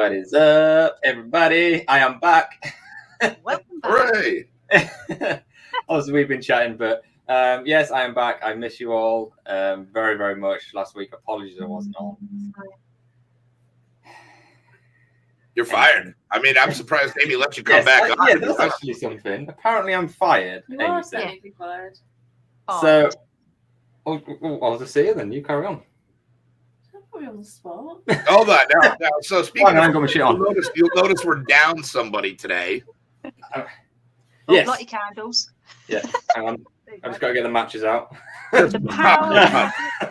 What is up, everybody? I am back. Welcome back. Hooray! Obviously, we've been chatting, but yes, I am back. I miss you all very, very much. Last week, apologies I wasn't on. You're fired. I mean, I'm surprised Amy let you come Yes, back on. yeah, that's actually something. Apparently, I'm fired. You Amy are said. technically fired. So, I'll just see you then. You carry on. Don't put me on the spot. Hold on. Now, so speaking I of, got my shit on. you'll notice we're down somebody today. Yes. Light your candles. Yeah. Hang on. I've just got to get the matches out. The power.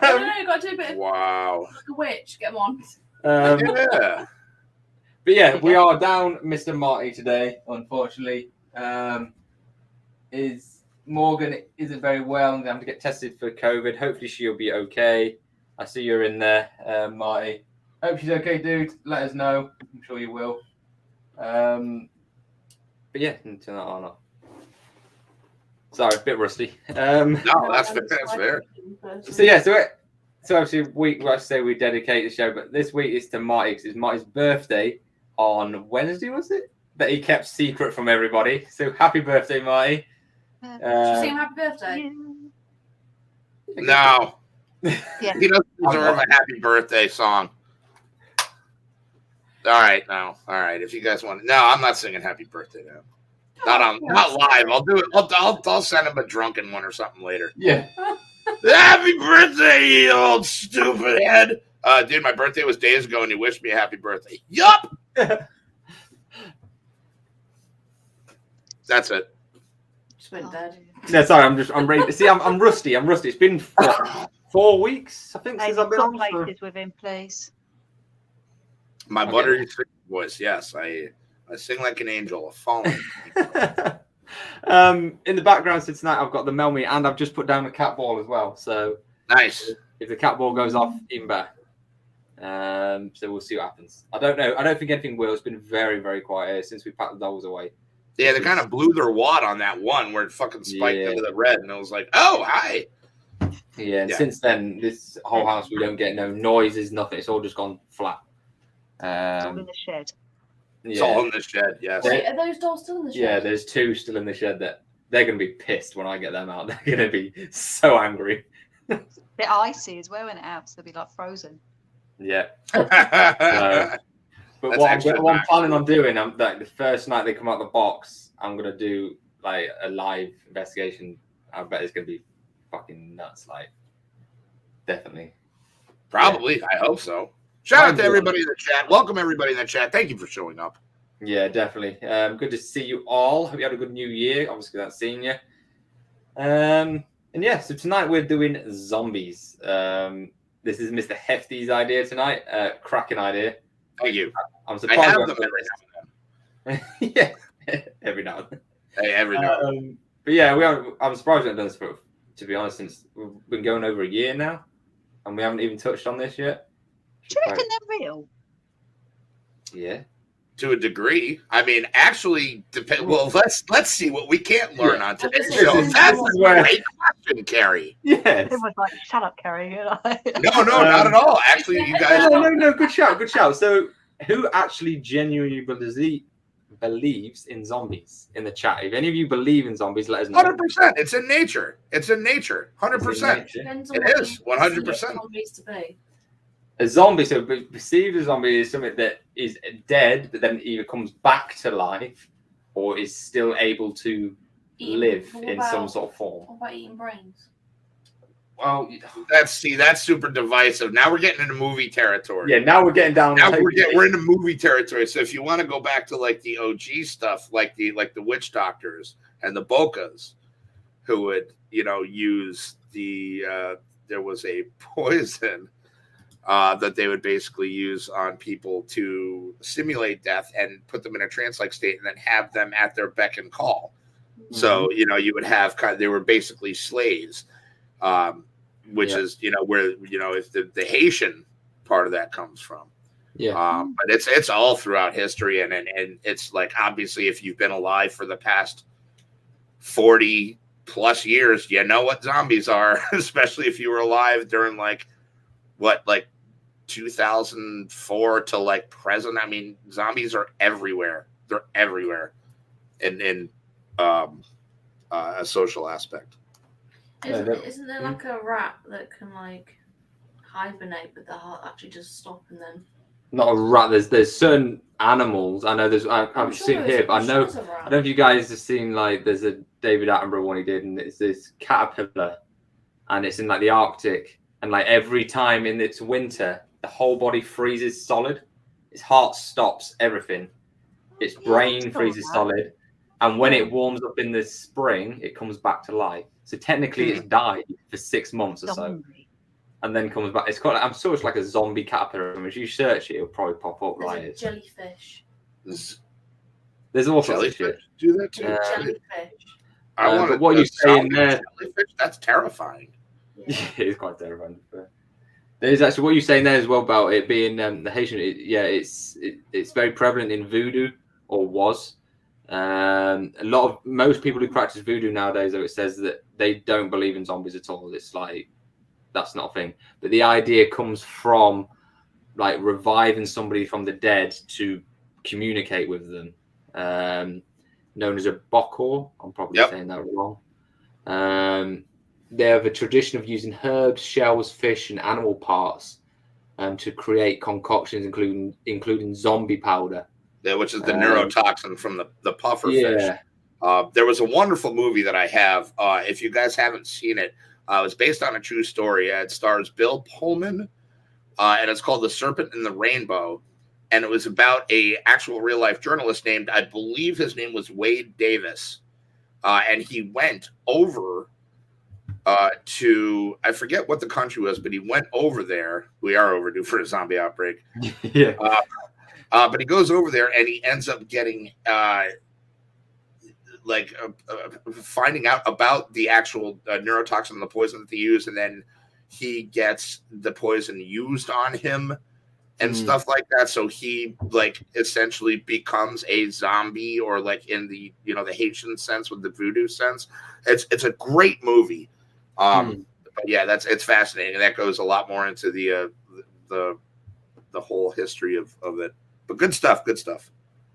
No, you got to do a bit of Wow. like a witch. Get them on. Yeah. But yeah, we are down Mr. Marty today, unfortunately. Morgan isn't very well and having to get tested for COVID. Hopefully she'll be okay. I see you're in there, Marty. Hope she's okay, dude. Let us know. I'm sure you will. But yeah, turn that on. Sorry, a bit rusty. No, that's fair. So yeah, so obviously I say we dedicate the show, but this week is to Marty because it's Marty's birthday on Wednesday, was it? That he kept secret from everybody. So happy birthday, Marty. Should you sing happy birthday? No. Yeah. He doesn't deserve a happy birthday song. All right, no. All right. If you guys want, no, I'm not singing happy birthday now. Not live. I'll do it. I'll send him a drunken one or something later. Yeah. Happy birthday, you old stupid head. Dude, my birthday was days ago and you wished me a happy birthday. Yup. That's it. Just went dead. Yeah, sorry, I'm ready. See, I'm rusty. It's been 4 weeks, I think, since I've been on. Places with him, please. My buttery voice, yes. I sing like an angel, a fallen. In the background, so tonight I've got the Melmy and I've just put down the cat ball as well. So Nice. if the cat ball goes off, even better. So we'll see what happens. I don't know. I don't think anything will. It's been very, very quiet since we packed the dolls away. Yeah, they kind of blew their wad on that one where it fucking spiked into the red, and I was like, "Oh, hi." Yeah, and since then, this whole house we don't get no noises, nothing. It's all just gone flat. It's all in the shed. It's all in the shed. Yes. Wait, are those dolls still in the shed? Yeah, there's 2 still in the shed that they're going to be pissed when I get them out. They're going to be so angry. They're icy as well when it out, so they'll be like frozen. Yeah. But That's what I'm planning on doing, like the first night they come out of the box, I'm gonna do like a live investigation. I bet it's gonna be fucking nuts. Like, definitely. Probably. Yeah. I hope so. Shout out to everybody in the chat. Welcome everybody in the chat. Thank you for showing up. Yeah, definitely. Good to see you all. Hope you had a good new year. Obviously, that's seeing you. And yeah, so tonight we're doing zombies. This is Mr. Hefty's idea tonight. Cracking idea. Thank you. I'm surprised. I have them every now and then. Yeah, every now and then. Hey, every now and then. But yeah, I'm surprised we haven't done this for, to be honest, since we've been going over a year now, and we haven't even touched on this yet. Do you reckon they're real? Yeah. To a degree. I mean, actually, well, let's see what we can't learn on today's show. That's a great question, Kerry. Yes. It was like, shut up, Kerry. No, not at all. Actually, you guys. No. Good shout. So, who actually genuinely believes in zombies in the chat? If any of you believe in zombies, let us know. 100%. It's in nature. 100%. It is 100%. Zombies to be. A zombie, so perceived as zombie is something that is dead, but then either comes back to life or is still able to live in some sort of form. What about eating brains? Well, that's super divisive. Now we're getting into movie territory. Yeah, now we're getting down. Now we're into movie territory. So if you want to go back to like the OG stuff, like the witch doctors and the Bokas, who would use the there was a poison that they would basically use on people to simulate death and put them in a trance-like state and then have them at their beck and call. Mm-hmm. So, you would have they were basically slaves, which is, where, if the Haitian part of that comes from. Yeah. But it's all throughout history. And it's like, obviously, if you've been alive for the past 40 plus years, you know what zombies are, especially if you were alive during 2004 to like present. I mean, zombies are everywhere. They're everywhere in a social aspect. Isn't there like a rat that can like hibernate, but the heart actually just stop and then? Not a rat. There's certain animals. I know there's. I haven't seen it here, but I know. I don't know if you guys have seen like there's a David Attenborough one he did, and it's this caterpillar, and it's in like the Arctic, and like every time in its winter, the whole body freezes solid. Its heart stops, everything. Its brain freezes solid, and when it warms up in the spring, it comes back to life. So technically, it's died for 6 months or so. And then comes back. It's got. I'm sure it's like a zombie caterpillar. If you search it, it'll probably pop up. There's Like a jellyfish. There's all sorts of shit. Do that too. Jellyfish. I want. But what you saying there? Jellyfish? That's terrifying. Yeah, it's quite terrifying. There's actually what you're saying there as well about it being the Haitian. It's very prevalent in voodoo, or was. Most people who practice voodoo nowadays, though, it says that they don't believe in zombies at all. It's like that's not a thing. But the idea comes from like reviving somebody from the dead to communicate with them. Known as a bokor. I'm probably saying that wrong. They have a tradition of using herbs, shells, fish, and animal parts to create concoctions, including zombie powder. Yeah, which is the neurotoxin from the puffer fish. There was a wonderful movie that I have. If you guys haven't seen it, it's based on a true story. It stars Bill Pullman, and it's called The Serpent and the Rainbow. And it was about a actual real life journalist named, I believe his name was Wade Davis. And he went over to, I forget what the country was, but he went over there. We are overdue for a zombie outbreak. Yeah. But he goes over there and he ends up getting finding out about the actual neurotoxin, the poison that they use, and then he gets the poison used on him and stuff like that. So he like essentially becomes a zombie, or like in the the Haitian sense with the voodoo sense. It's a great movie. But yeah, it's fascinating. That goes a lot more into the whole history of it. But good stuff.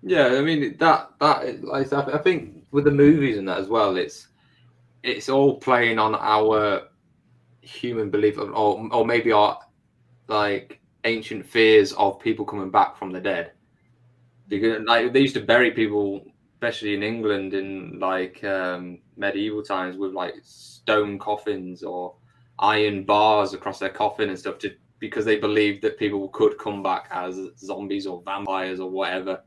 Yeah, I mean that like I think with the movies and that as well, it's all playing on our human belief or maybe our like ancient fears of people coming back from the dead. Because like they used to bury people, especially in England in like medieval times, with like stone coffins or iron bars across their coffin and stuff, because they believed that people could come back as zombies or vampires or whatever.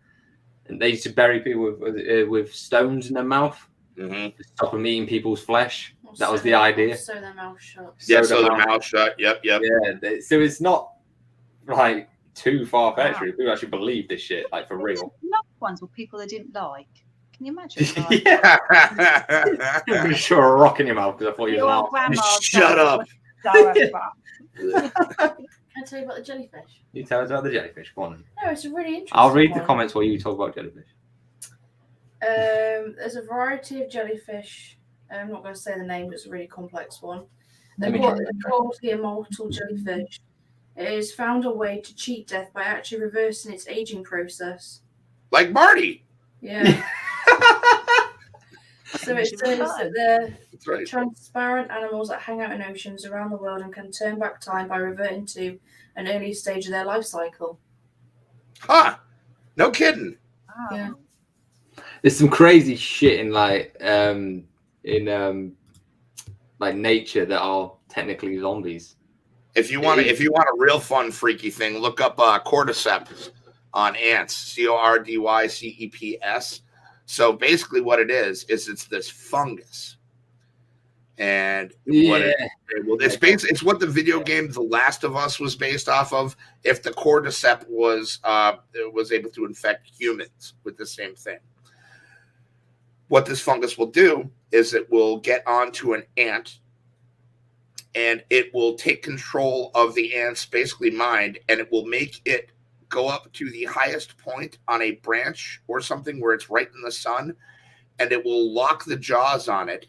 And they used to bury people with stones in their mouth to stop them eating people's flesh. That was the idea. Sew their mouth shut. Yeah, sew their mouth shut. Yep. Yeah, so it's not like too far-fetched. Wow. People actually believe this shit, like for real. Loved ones were people they didn't like. Can you imagine? Like, yeah. I'm sure a rock in your mouth because I thought you were an Shut up. Can I tell you about the jellyfish? You tell us about the jellyfish. Go on. No, it's a really interesting I'll read one. the comments while you talk about jellyfish. There's a variety of jellyfish. I'm not going to say the name, but it's a really complex one. They're called the immortal jellyfish. It has found a way to cheat death by actually reversing its aging process. Like Marty. Yeah. So it says that they're transparent animals that hang out in oceans around the world and can turn back time by reverting to an early stage of their life cycle. Huh. No kidding. oh. Yeah. There's some crazy shit in like nature that are technically zombies. If you want a real fun freaky thing, look up cordyceps on ants. CORDYCEPS. So basically, what it is it's this fungus, and it's what the video game The Last of Us was based off of. If the cordyceps was able to infect humans with the same thing, what this fungus will do is it will get onto an ant, and it will take control of the ant's basically mind, and it will make it go up to the highest point on a branch or something where it's right in the sun, and it will lock the jaws on it,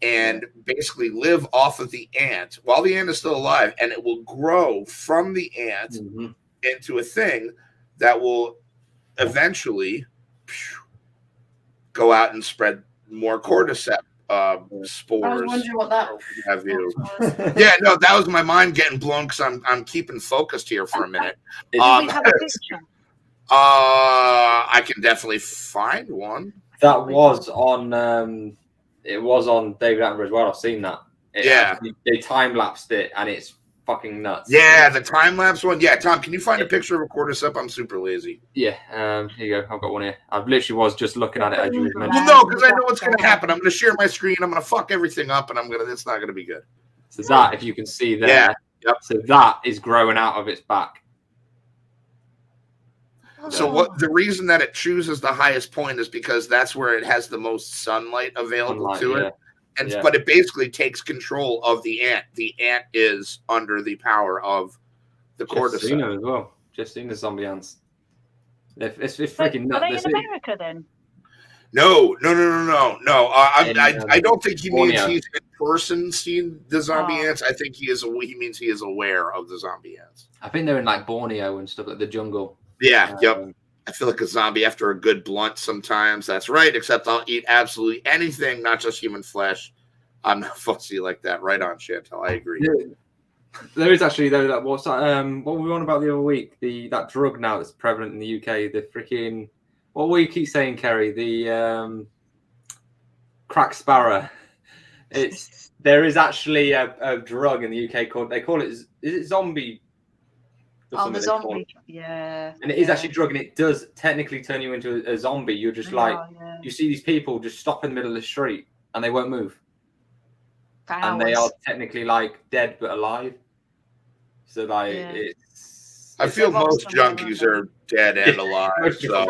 and basically live off of the ant while the ant is still alive, and it will grow from the ant into a thing that will eventually go out and spread more cordyceps spores. I was wondering what that was. Yeah, no, that was my mind getting blown because I'm keeping focused here for a minute. Do we have a picture? I can definitely find one. That was on. It was on David Attenborough as well. I've seen that. They time lapsed it, and it's fucking nuts. Yeah, the time lapse one. Yeah, Tom, can you find a picture of a cordyceps? I'm super lazy. Yeah, here you go. I've got one here. I literally was just looking at it as you were mentioning. Well, no, because I know what's going to happen. I'm going to share my screen. I'm going to fuck everything up, and it's not going to be good. So that, if you can see there, so that is growing out of its back. So the reason that it chooses the highest point is because that's where it has the most sunlight available to it. And but it basically takes control of the ant. The ant is under the power of the cordyceps. As well. Just seen the zombie ants. It's freaking nuts. Are they in America then? No. I don't think he means he's in person seen the zombie ants. I think he means he is aware of the zombie ants. I think they're in like Borneo and stuff, like the jungle. Yeah, I feel like a zombie after a good blunt sometimes. That's right, except I'll eat absolutely anything, not just human flesh. I'm not fussy like that. Right on, Chantel. I agree. There is actually, though, that what's that, what were we on about the other week? That drug now that's prevalent in the UK, the freaking, what will you keep saying, Kerry? The crack sparrow. There is actually a drug in the UK called, they call it, is it zombie? The zombie, yeah. And it is actually a drug, and it does technically turn you into a zombie. You're just you see these people just stop in the middle of the street, and they won't move. And they are technically like dead but alive. So like it's. I feel most junkies are dead and alive. So.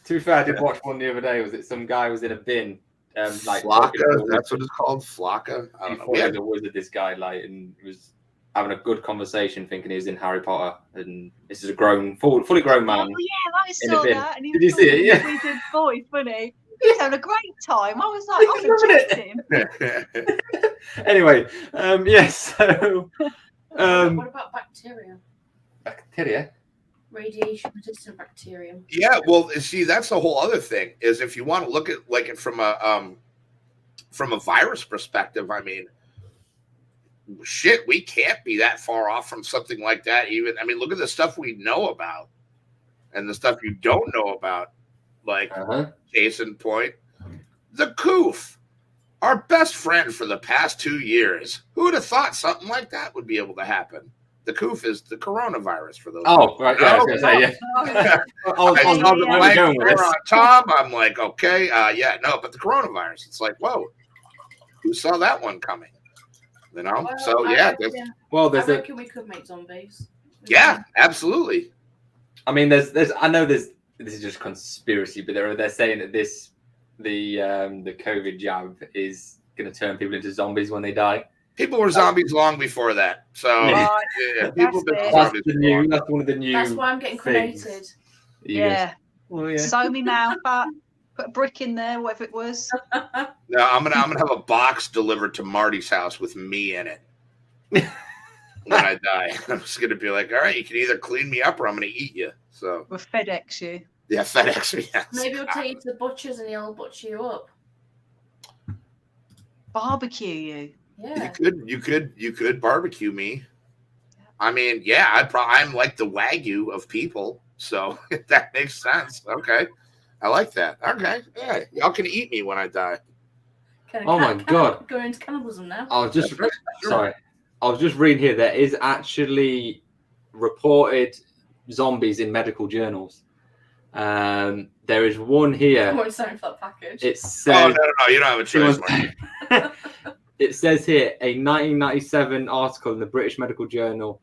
To be fair, I did watch one the other day. Was it some guy was in a bin? Like Flocka, that's what it's called, Flocka. I don't know. Yeah, the wizard. This guy and was having a good conversation, thinking he was in Harry Potter, and this is a fully grown man. Oh yeah, I saw that. And he did you see it? Yeah. With his voice, wasn't he? He's having a great time. I was like, I'm rejecting him. Anyway, so what about bacteria? Bacteria? Radiation resistant bacteria. Yeah, well, see, that's the whole other thing. Is if you want to look at like it from a virus perspective, I mean, shit, we can't be that far off from something like that. Even, I mean, look at the stuff we know about, and the stuff you don't know about. Like, case in point, the coof, our best friend for the past 2 years. Who would have thought something like that would be able to happen? The coof is the coronavirus for those. Oh, right. Yeah, I was going to say, yeah. I saw the blank there on Tom. I'm like, okay, but the coronavirus. It's like, whoa, who saw that one coming? You know? Well, so, I reckon we could make zombies. Yeah, absolutely. I mean, I know this is just conspiracy, but they're saying that the COVID jab is going to turn people into zombies when they die. People were zombies long before that. So people been zombies. That's one of the new. That's why I'm getting cremated. Yeah. Well, yeah. Sew me mouth up. Put a brick in there, whatever it was. No, I'm gonna have a box delivered to Marty's house with me in it. When I die, I'm just gonna be like, all right, you can either clean me up or I'm gonna eat you. So we'll FedEx you. Yeah, FedEx me. Yes. Maybe we'll take you to the butchers and he'll butcher you up. Barbecue you. Yeah. You could barbecue me. I mean, I'm like the Wagyu of people, so that makes sense. Okay, I like that. Okay, yeah, y'all can eat me when I die. My God! Going into cannibalism now. I was just sorry. I was just reading here. There is actually reported zombies in medical journals. There is one here. I'm sorry for that package. It says, "Oh no, you don't have a choice." It says here a 1997 article in the British Medical Journal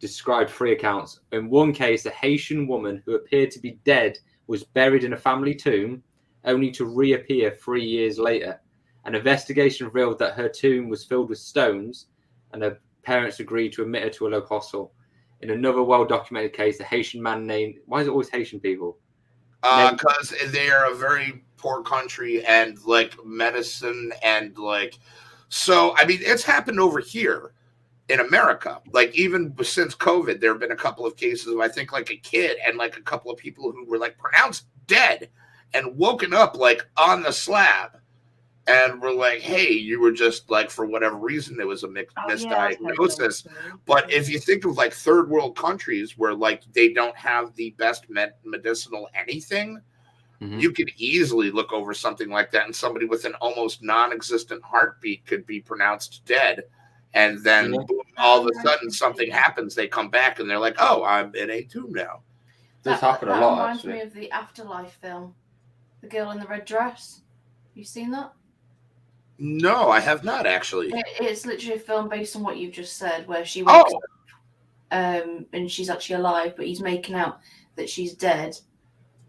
described 3 accounts. In one case, a Haitian woman who appeared to be dead was buried in a family tomb, only to reappear 3 years later. An investigation revealed that her tomb was filled with stones, and her parents agreed to admit her to a local hospital. In another well-documented case, a Haitian man named... Why is it always Haitian people? Because they are a very poor country and like medicine and like, so I mean, it's happened over here in America. Like even since COVID, there have been a couple of cases of I think like a kid and like a couple of people who were like pronounced dead and woken up like on the slab. And we're like, hey, you were just like, for whatever reason, it was a misdiagnosis. But if you think of like third world countries where like they don't have the best medicinal anything, you could easily look over something like that. And somebody with an almost non-existent heartbeat could be pronounced dead. And then boom, all of a sudden something happens. They come back and they're like, oh, I'm in a tomb now. This happened a lot, reminds actually. me of the Afterlife film. The girl in the red dress. You seen that? No, I have not actually. It's literally a film based on what you've just said, where she wakes up, and she's actually alive, but he's making out that she's dead,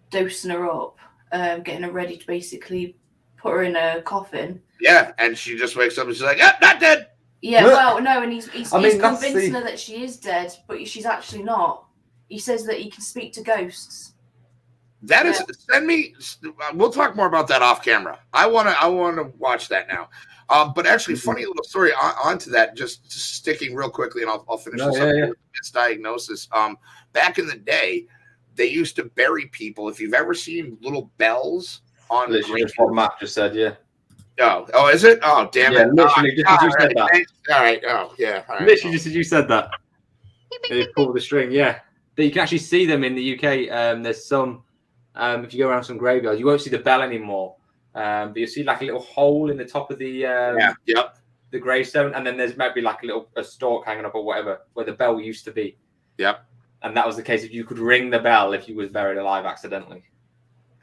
dosing her up, getting her ready to basically put her in a coffin. Yeah, and she just wakes up and she's like, "Yep, not dead." Yeah, well, no, and he's convincing the... her that she is dead, but she's actually not. He says that he can speak to ghosts. That is, send me. We'll talk more about that off camera. I want to watch that now. But actually, funny little story onto that. Just sticking real quickly, and I'll finish this up with misdiagnosis. Back in the day, they used to bury people. If you've ever seen little bells on, literally just what Matt just said, yeah. Oh, is it? Oh, damn it! Literally, just as you said that. All right. Oh, yeah. All right. Literally, just as you said that. They pull the string, yeah. But you can actually see them in the UK. There's some. If you go around some graveyards, you won't see the bell anymore. But you'll see like a little hole in the top of the the gravestone, and then there's maybe like a stalk hanging up or whatever where the bell used to be. Yep. And that was the case if you could ring the bell if you was buried alive accidentally.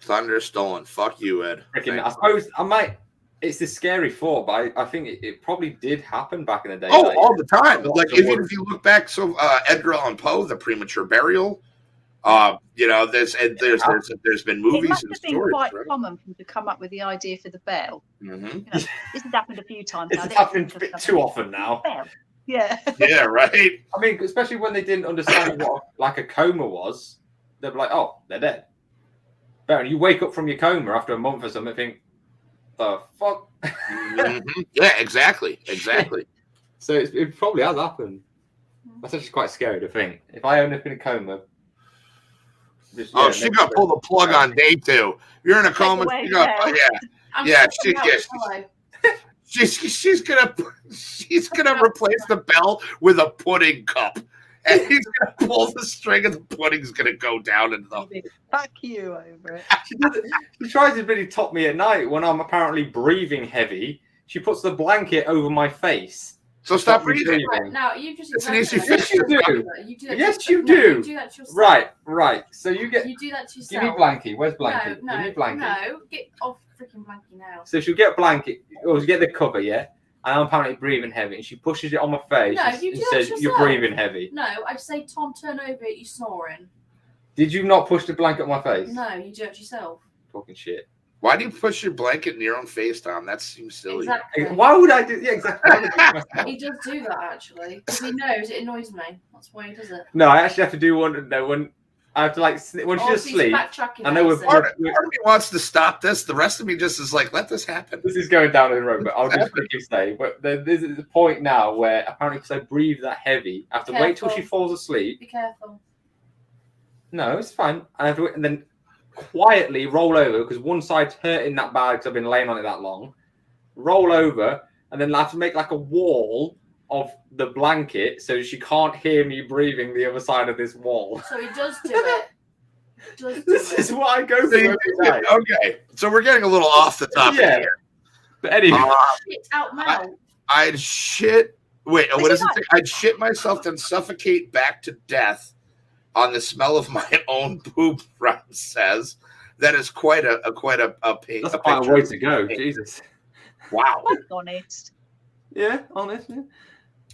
Thunder stolen. Fuck you, Ed. I suppose I might. It's a scary thought, but I think it probably did happen back in the day. Oh, like, all the time. Like even if you look back, so Edgar Allan Poe, The Premature Burial. You know, there's been movies. It must and have been stories, quite right? common for them to come up with the idea for the bell. Mm-hmm. You know, this has happened a few times. It's happening a bit too often now. Yeah. Yeah, right. I mean, especially when they didn't understand what like a coma was, they'd be like, "Oh, they're dead." But you wake up from your coma after a month or something, and think, "The fuck." Yeah, exactly. So it probably has happened. That's actually quite scary to think. If I end up in a coma. She got to pull the plug on day 2. You're in a coma. She's gonna replace the bell with a pudding cup, and he's gonna pull the string, and the pudding's gonna go down into the. Fuck you over it. She tries to really top me at night when I'm apparently breathing heavy. She puts the blanket over my face. So stop breathing. Right, now you just. It's an easy fix. Yes, you do. Yes, you do. You do that to yourself. Right. So you do that to yourself. Give me Blanky. Where's Blanky? No, give me Blanky. No, get off freaking Blanky now. So she'll get Blanky, or she'll get the cover, yeah. And I'm apparently breathing heavy, and she pushes it on my face. No, you do and says, yourself. "You're breathing heavy." No, I say, Tom, turn over. You're snoring. Did you not push the blanket on my face? No, you do it yourself. Talking shit. Why do you push your blanket in your own face, Tom? That seems silly. Exactly. Why would I do? Yeah, exactly. He does do that actually because he knows it annoys me. That's why he does it. No, I actually have to do one. No, when I have to like when she's asleep. I know part of me wants to stop this. The rest of me just is like, let this happen. This is going down in the road, but I'll just quickly say, but there's a point now where apparently because I breathe that heavy, I have to wait till she falls asleep. Be careful. No, it's fine. I have to wait, and then quietly roll over because one side's hurting that bad because I've been laying on it that long. Roll over, and then I have to make like a wall of the blanket so she can't hear me breathing the other side of this wall. So he does do it. This is what I go through every day. Okay, so we're getting a little off the topic here. But anyway, shit out mouth. I'd shit. Wait, what does it say? I'd shit myself then suffocate back to death on the smell of my own poop. Rhyme says that is quite a pain. That's quite a way to go. Jesus. Wow. That's honest. Yeah, honest. Yeah.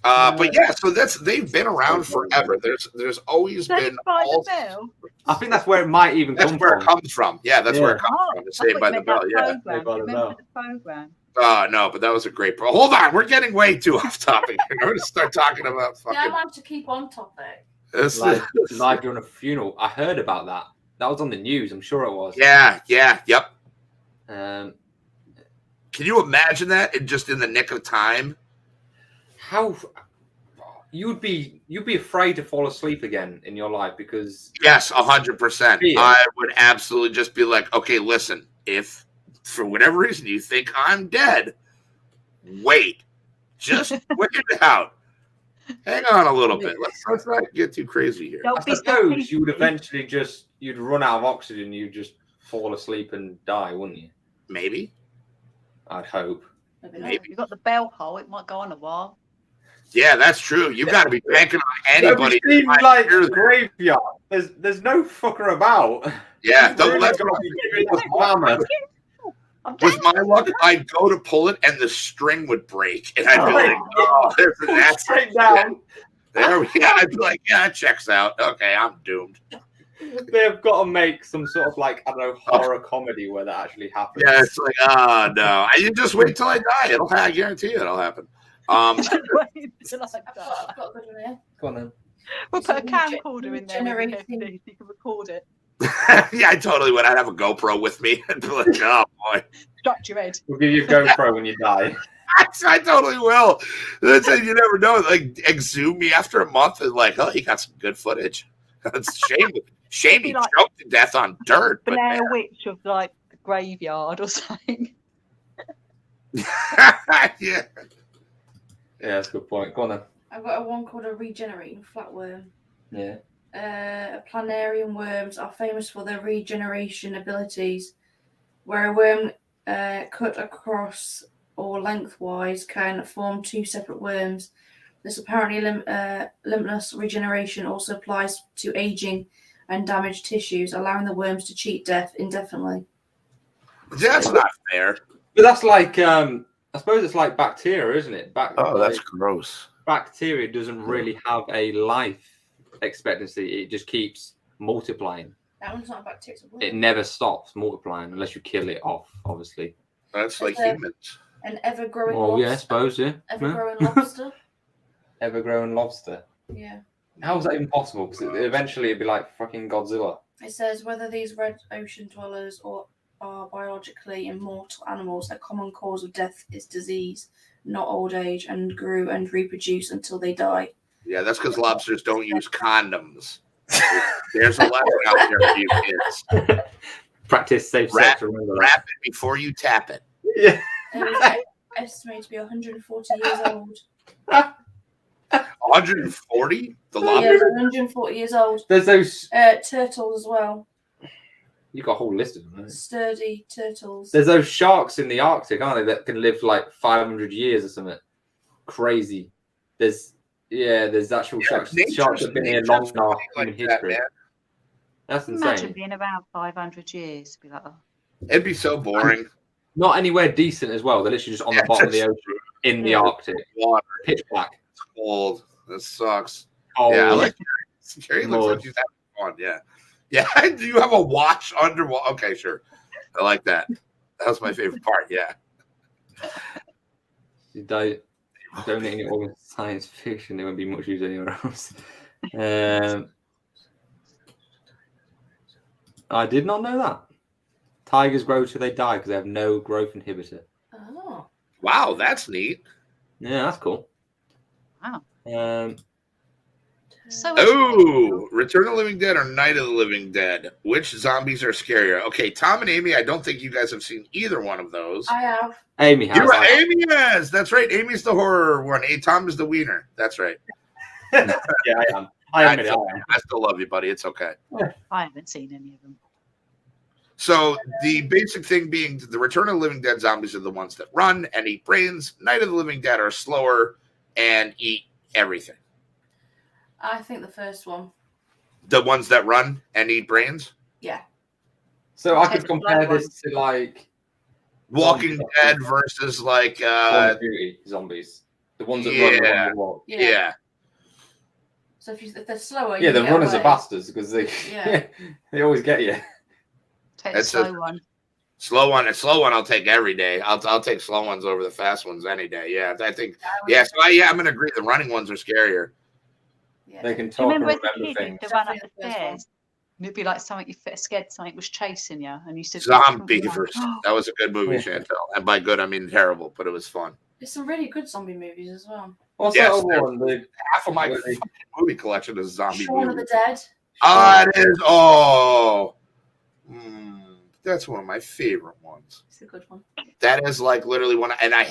But yeah, so they've been around forever. There's always been. I think that's where it might even come from. That's where it comes from. Yeah, that's where it comes from. The Saved by the Bell. Yeah. Remember the program? No, but that was a great pro. Hold on, we're getting way too off topic. We're going to start talking about fucking. Yeah, I want to keep on topic. Live during a funeral. I heard about that. That was on the news. I'm sure it was. Yeah. Yep. Um, Can you imagine that just in the nick of time? how you'd be afraid to fall asleep again in your life because Yes, 100%. Fear. I would absolutely just be like, okay, listen, if for whatever reason you think I'm dead, wait. Just wait it out. Hang on a little bit. Let's not get too crazy here. Don't I be suppose you would so eventually you'd run out of oxygen, you'd just fall asleep and die, wouldn't you? Maybe. I'd hope. Maybe. You've got the bell hole. It might go on a while. Yeah, that's true. You got to be banking on anybody. It seems like graveyard. There's no fucker about. Yeah, don't Really let gotta be giving us armor. with my luck, I'd go to pull it and the string would break, and I'd be like, "Oh, there's an accident." Straight down. There we go. I'd be like, "Yeah, it checks out. Okay, I'm doomed." They've got to make some sort of like, I don't know, horror comedy where that actually happens. Yeah, it's like, oh no, you just wait till I die. I guarantee you, it'll happen. Wait till I die. I've got a good one here. Go on then. We'll put a It's camcorder in there with regenerating- Hefty so you can record it. Yeah, I totally would. I'd have a GoPro with me and be like, "Oh boy." Strut your head. We'll give you a GoPro when you die. I totally will. That's it, you never know. Like, exhume me after a month and like, oh, you got some good footage. It's shame he Like- choked to death on dirt. But Blair Witch of like the graveyard or something. yeah. Yeah, that's a good point. Go on then. I've got one called a regenerating flatworm. Yeah. Planarian worms are famous for their regeneration abilities, where a worm cut across or lengthwise can form two separate worms. This apparently limitless regeneration also applies to aging and damaged tissues, allowing the worms to cheat death indefinitely. That's not fair. But that's like, I suppose it's like bacteria, isn't it? Gross. Bacteria doesn't really have a life expectancy. It just keeps multiplying. That one's not a bacteria, it's a worm. It never stops multiplying unless you kill it off, obviously. That's like It's a- humans. An ever-growing Well, yeah, I lobster. suppose, yeah. Ever-growing lobster. Ever-growing lobster. Yeah. How is that even possible? Because eventually it'd be like fucking Godzilla. It says whether these red ocean dwellers or are biologically immortal animals, a common cause of death is disease, not old age, and grew and reproduce until they die. Yeah, that's because lobsters don't use condoms. There's a lesson out there for you kids. Practice safe Wrap- sex, remember that. Wrap it before you tap it. Yeah. It was estimated to be 140 years old. 140? The Yeah, lobster? 140 years old. There's those. Turtles as well. You got a whole list of them. Haven't you? Sturdy turtles. There's those sharks in the Arctic, aren't they, that can live like 500 years or something. Crazy. There's actual sharks. Sharks that have been here long in our human history. man. That's Imagine insane. being around 500 years. Be like, oh. It'd be so boring. Not anywhere decent as well. They're literally just on the bottom of the ocean in the Arctic. Water, Pitch black. cold. This sucks. Oh, Yeah, I like Kerry. Kerry looks Lord. like she's having fun. Yeah. Yeah. Do you have a watch underwater? Okay, sure. I like that. That was my favorite part. Yeah. You donating it all in science fiction. There won't be much use anywhere else. I did not know that. Tigers grow till they die because they have no growth inhibitor. Oh. Wow, that's neat. Yeah, that's cool. Wow. So Oh, Return of the Living Dead or Night of the Living Dead? Which zombies are scarier? Okay, Tom and Amy, I don't think you guys have seen either one of those. I have. Amy has. You're right. Amy has. That's right. Amy's the horror one. Hey, Tom is the wiener. That's right. Yeah, I am. I admit it. I am. I still love you, buddy. It's okay. I haven't seen any of them. So the basic thing being the Return of the Living Dead zombies are the ones that run and eat brains. Night of the Living Dead are slower and eat everything. I think the first one. The ones that run and eat brains? Yeah. So I Take could the compare slow this to like Walking Dead versus like Call of Duty zombies. The ones that run yeah. around the wall. yeah. So if they're slower, Yeah, you the get runners are away. bastards because they Yeah. they always get you. Take the It's a- slow one. Slow one I'll take every day. I'll take slow ones over the fast ones any day. Yeah, I think I'm gonna agree the running ones are scarier. Yeah. They can Do you talk and remember as a remember kid things. used to run up Definitely the the first one. stairs? And it'd be like something you scared something was chasing you, and you said Zombievers. That was a good movie, Yeah. Chantel. And by good, I mean terrible, but it was fun. There's some really good zombie movies as well. What's Yes, that other one? The Half of my fucking movie collection is zombie Shaun of movies. the Dead. Ah, it is. Oh, that's one of my favorite ones. It's a good one. That is like literally one. And I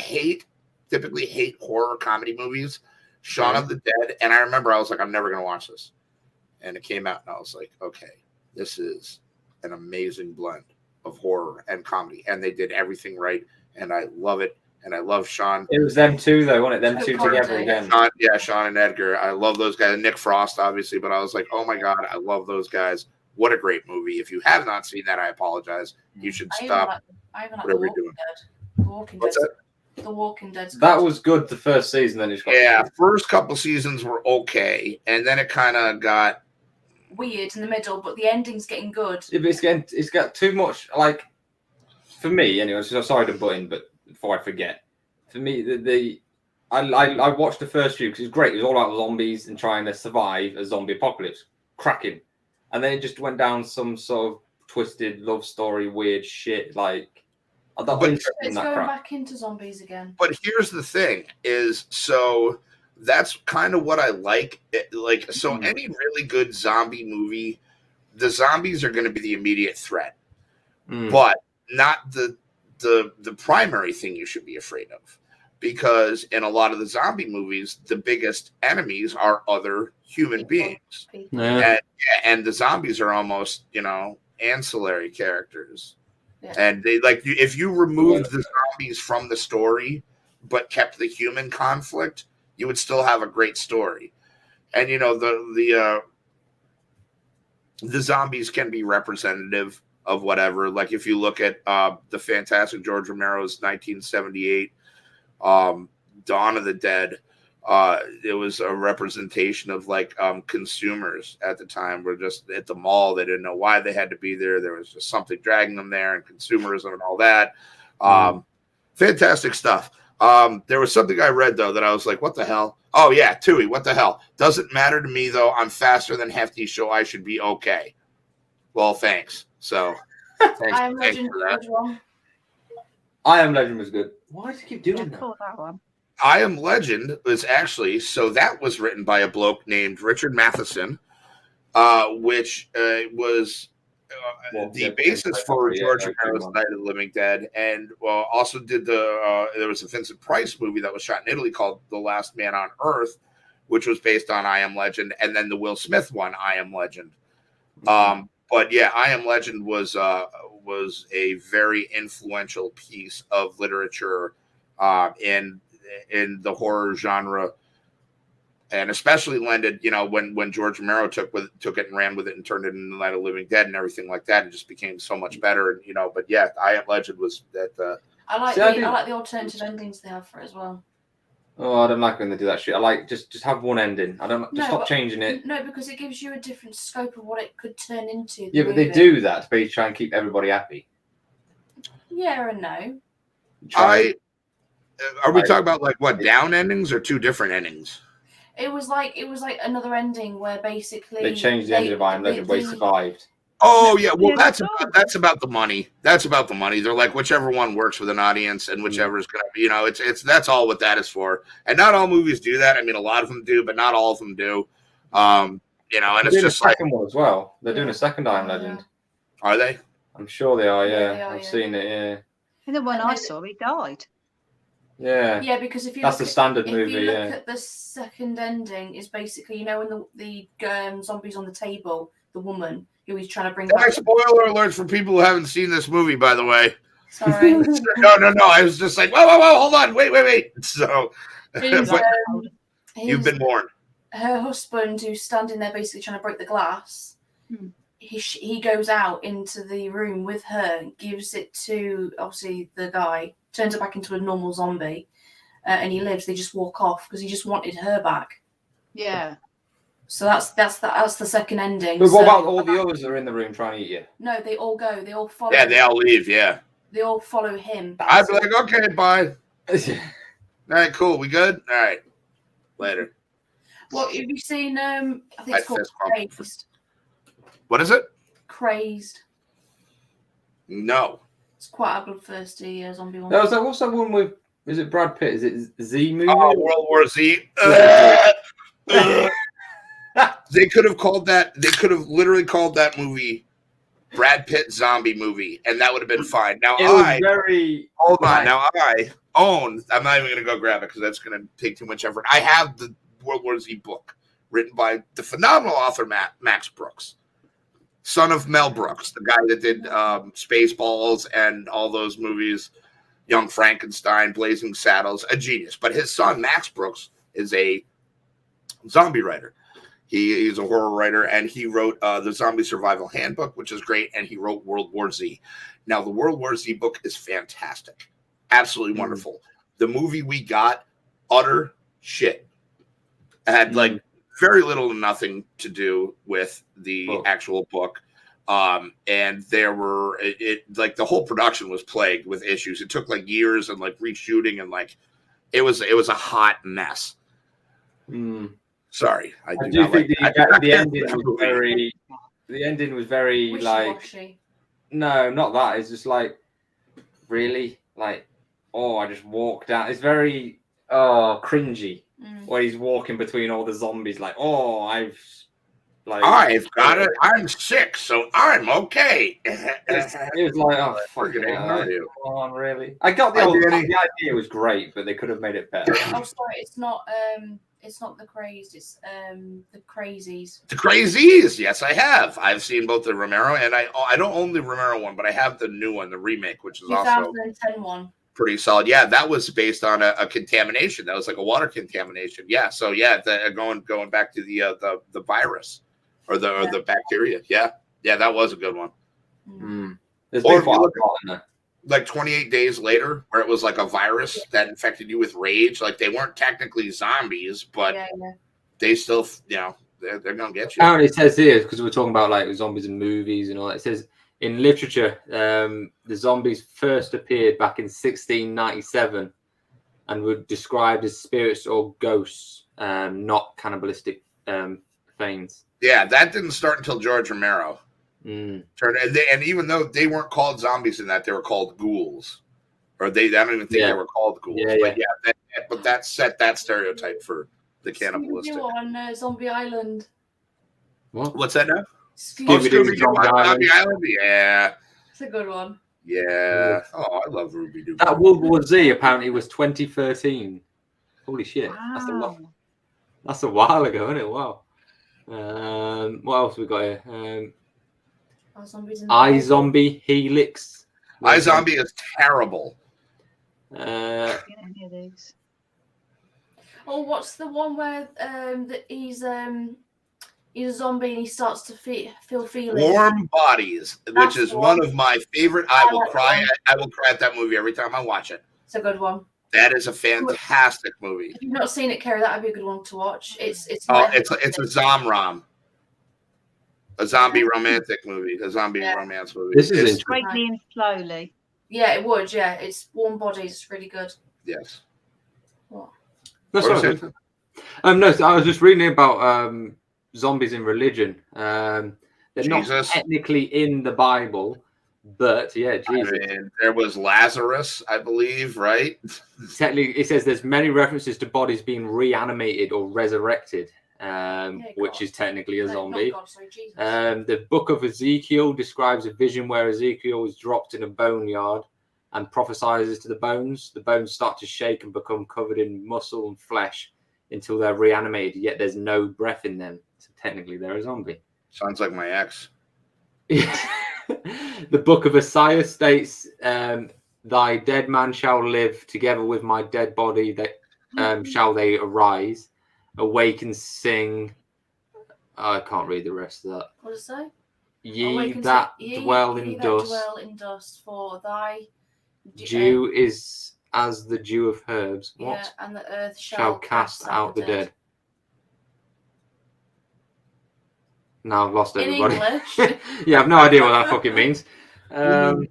typically hate horror comedy movies. Shaun of the Dead. And I remember I was like, I'm never going to watch this. And it came out and I was like, okay, this is an amazing blend of horror and comedy. And they did everything right. And I love it. And I love Sean. It was them two, though, wasn't it? Them two together again. Sean and Edgar. I love those guys. Nick Frost, obviously. But I was like, oh, my God, I love those guys. What a great movie. If you have not seen that, I apologize. You should stop whatever you're doing. The Walking Dead. The Walking Dead. That was good the first season. Then first couple seasons were okay. And then it kind of got weird in the middle, but the ending's getting good. Yeah, but it's got too much, like, for me, anyway, so sorry to butt in, but before I forget, for me, I watched the first few because it was great. It was all about zombies and trying to survive a zombie apocalypse. Cracking. And then it just went down some sort of twisted love story, weird shit, like... It's going back into zombies again. But here's the thing is, so that's kind of what I like. Any really good zombie movie, the zombies are going to be the immediate threat, but not the primary thing you should be afraid of. Because in a lot of the zombie movies, the biggest enemies are other human beings. And the zombies are almost, ancillary characters. Yeah. And they if you removed the zombies from the story, but kept the human conflict, you would still have a great story. And the zombies can be representative of whatever. Like if you look at the fantastic George Romero's 1978 Dawn of the Dead, it was a representation of consumers at the time were just at the mall. They didn't know why they had to be there. There was just something dragging them there, and consumerism and all that. Fantastic stuff. There was something I read though that I was like, what the hell? Oh yeah, Tui, what the hell? Doesn't matter to me though. I'm faster than Hefty, so I should be okay. Well, thanks. So thanks for that. I Am Legend was good. Why does he keep doing that? One. I Am Legend was actually, so that was written by a bloke named Richard Matheson, which was the basis for George Romero's Night of the Living Dead, and also did there was a Vincent Price movie that was shot in Italy called The Last Man on Earth, which was based on I Am Legend, and then the Will Smith one, I Am Legend. But yeah, I Am Legend was a very influential piece of literature in the horror genre, and especially lended, when George Romero took it and ran with it and turned it into Night of the Living Dead and everything like that, it just became so much better. And but yeah, I Am Legend was that. I like the alternative endings they have for it as well. Oh, I don't like when they do that shit. I like just have one ending. I don't stop changing it. No, because it gives you a different scope of what it could turn into. Yeah, but they do that to try and keep everybody happy. Yeah and no. Are we talking about down endings or two different endings? It was like another ending where basically they changed the ending of I Am Legend where he survived. Oh yeah, well that's about the money. That's about the money. They're like whichever one works with an audience and whichever is gonna be, it's that's all what that is for. And not all movies do that. I mean, a lot of them do, but not all of them do. And it's just like second one as well. They're doing a second I Am Legend. Are they? I'm sure they are. Yeah, they are, I've seen it. Yeah. And the one I saw, he died. Yeah. Yeah, because if you that's the standard movie. If you look at the second ending, is basically when the zombies on the table, the woman who he's trying to bring back. Spoiler alerts for people who haven't seen this movie, by the way. Sorry. No. I was just like, whoa, hold on, wait. So, you've been warned. Her husband, who's standing there basically trying to break the glass, he goes out into the room with her, gives it to obviously the guy, turns it back into a normal zombie, and he lives. They just walk off because he just wanted her back. Yeah. So that's the second ending. But what about all the others that are in the room trying to eat you? No, they all go. They all follow. Yeah, they all leave. Yeah. They all follow him. I'd be like, okay, bye. All right, cool. We good? All right. Later. What have you seen? I think it's called Raised. What is it? Crazed. No. It's quite a bloodthirsty zombie one. That was what's that one with? Is it Brad Pitt? Is it Z movie? Oh, World War Z. They could have called that. They could have literally called that movie Brad Pitt zombie movie, and that would have been fine. Now hold on. Now I own. I'm not even going to go grab it because that's going to take too much effort. I have the World War Z book written by the phenomenal author Max Brooks, son of Mel Brooks, the guy that did Spaceballs and all those movies, Young Frankenstein, Blazing Saddles, a genius. But his son Max Brooks is a zombie writer. He's a horror writer, and he wrote the Zombie Survival Handbook, which is great, and he wrote World War Z. Now, the World War Z book is fantastic. Absolutely wonderful. The movie we got, utter shit. It had, like, very little to nothing to do with the actual book. And there were, like, the whole production was plagued with issues. It took, like, years and, like, reshooting, and, like, it was a hot mess. Sorry, I do think the ending was very. The ending was very wishy-washy. No, not that. It's just like, really, like, I just walked out. It's very cringy when he's walking between all the zombies. Like, I've got it. I'm sick, so I'm okay. It was like, fucking hell, come on, really. I got the idea was great, but they could have made it better. Oh, sorry, it's not the crazed, it's the crazies. The crazies, yes, I have. I've seen both the Romero, and I don't own the Romero one, but I have the new one, the remake, which is 2010 one. Pretty solid. Yeah, that was based on a contamination. That was like a water contamination. Yeah, so yeah, going back to the virus or the bacteria. Yeah, that was a good one. There's been quite a lot in there. Like 28 days later, where it was like a virus that infected you with rage. Like they weren't technically zombies, but they still, they're gonna get you. Apparently, it says here, because we're talking about like zombies in movies and all that. It says in literature, the zombies first appeared back in 1697 and were described as spirits or ghosts, not cannibalistic things. Yeah, that didn't start until George Romero. And even though they weren't called zombies in that, they were called ghouls, or I don't even think they were called ghouls. But that set that stereotype for the cannibalistic. On Zombie Island. What's that now? Scooby-Doo Zombie Island. Yeah, it's a good one. Yeah. Oh, I love Ruby Doo. That World War Z apparently was 2013. Holy shit! Wow. That's a while ago, isn't it? Wow. What else we got here? iZombie Helix. iZombie is terrible. What's the one where that he's a zombie and he starts to feel feelings? Warm Bodies, which is one of my favorite. I will cry at that movie every time I watch it. It's a good one. That is a fantastic movie. If you've not seen it, Kerry, that would be a good one to watch. It's a Zomrom. A zombie romantic movie, a zombie romance movie. This is greatly and slowly. Yeah, it would. Yeah, it's Warm Bodies. It's really good. Yes. What? No, I was just reading about zombies in religion. They're not technically in the Bible, but Jesus. I mean, there was Lazarus, I believe, right? Technically, it says there's many references to bodies being reanimated or resurrected. Which is technically a zombie. The book of Ezekiel describes a vision where Ezekiel is dropped in a boneyard and prophesies to the bones. The bones start to shake and become covered in muscle and flesh until they're reanimated, yet there's no breath in them. So technically they're a zombie. Sounds like my ex. The book of Isaiah states, thy dead man shall live, together with my dead body that shall they arise. Awake and sing. I can't read the rest of that. What does it say? Ye that dwell in dust, for thy dew is as the dew of herbs. What? Yeah, and the earth shall cast out the dead. Now I've lost everybody. In English. Yeah, I've no idea what that fucking means. So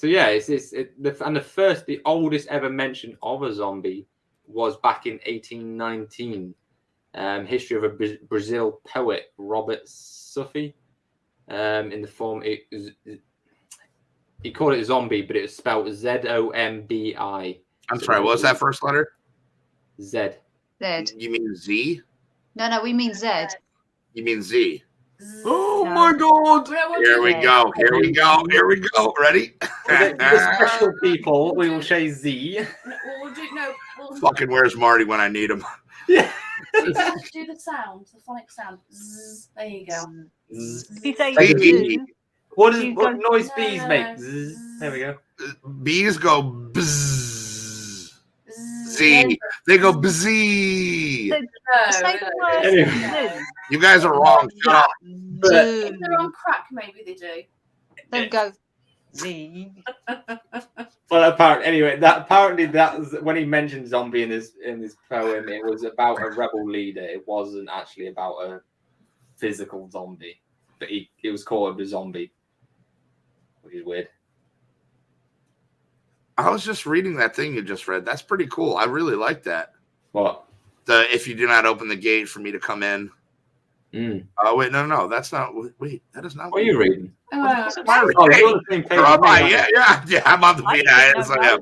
yeah, the oldest ever mention of a zombie was back in 1819. History of a Brazil poet, Robert Suffy. in the form he called it zombie, but it was spelled Zombi. I'm sorry, what was that first letter? Z. Z. You mean Z? No, we mean Z. You mean Z? Oh No. my god! Here we go. Here we go. Here we go. Ready? The special people, we will say Z. We'll do Fucking where's Marty when I need him? Yeah. do the sound, the phonic sound. Zzz. There you go. If you say Z. Z, What You noise go- bees No, make? no. Zzz. There we go. Bees go bzzz. Zzz. Z. They go bzzz. say the word Anyway. zoo. You guys are wrong. Shut up. Zoo. If they're on crack, maybe they do. Don't go Z. Well, apparently that was when he mentioned zombie in his poem. It was about a rebel leader. It wasn't actually about a physical zombie, but it was called a zombie, which is weird. I was just reading that thing you just read. That's pretty cool. I really like that. What? If you do not open the gate for me to come in. Oh wait, no, that's not. Wait, that is not. What are you reading? Oh, Oh, you're on the same page. Oh, yeah. I'm on the I page. didn't Yes, know I am.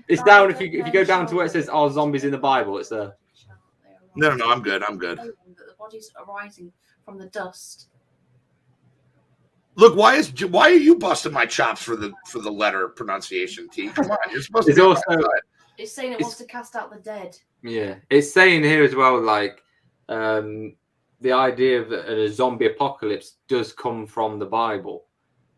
It's down if you go down to where it says "Oh, zombies in the Bible." It's there. No, I'm good. The bodies are rising from the dust. Look, why are you busting my chops for the letter pronunciation, T? Come on, you're supposed to. It's be on also my side. It's saying it wants to cast out the dead. yeah. It's saying here as well, like the idea of a zombie apocalypse does come from the Bible,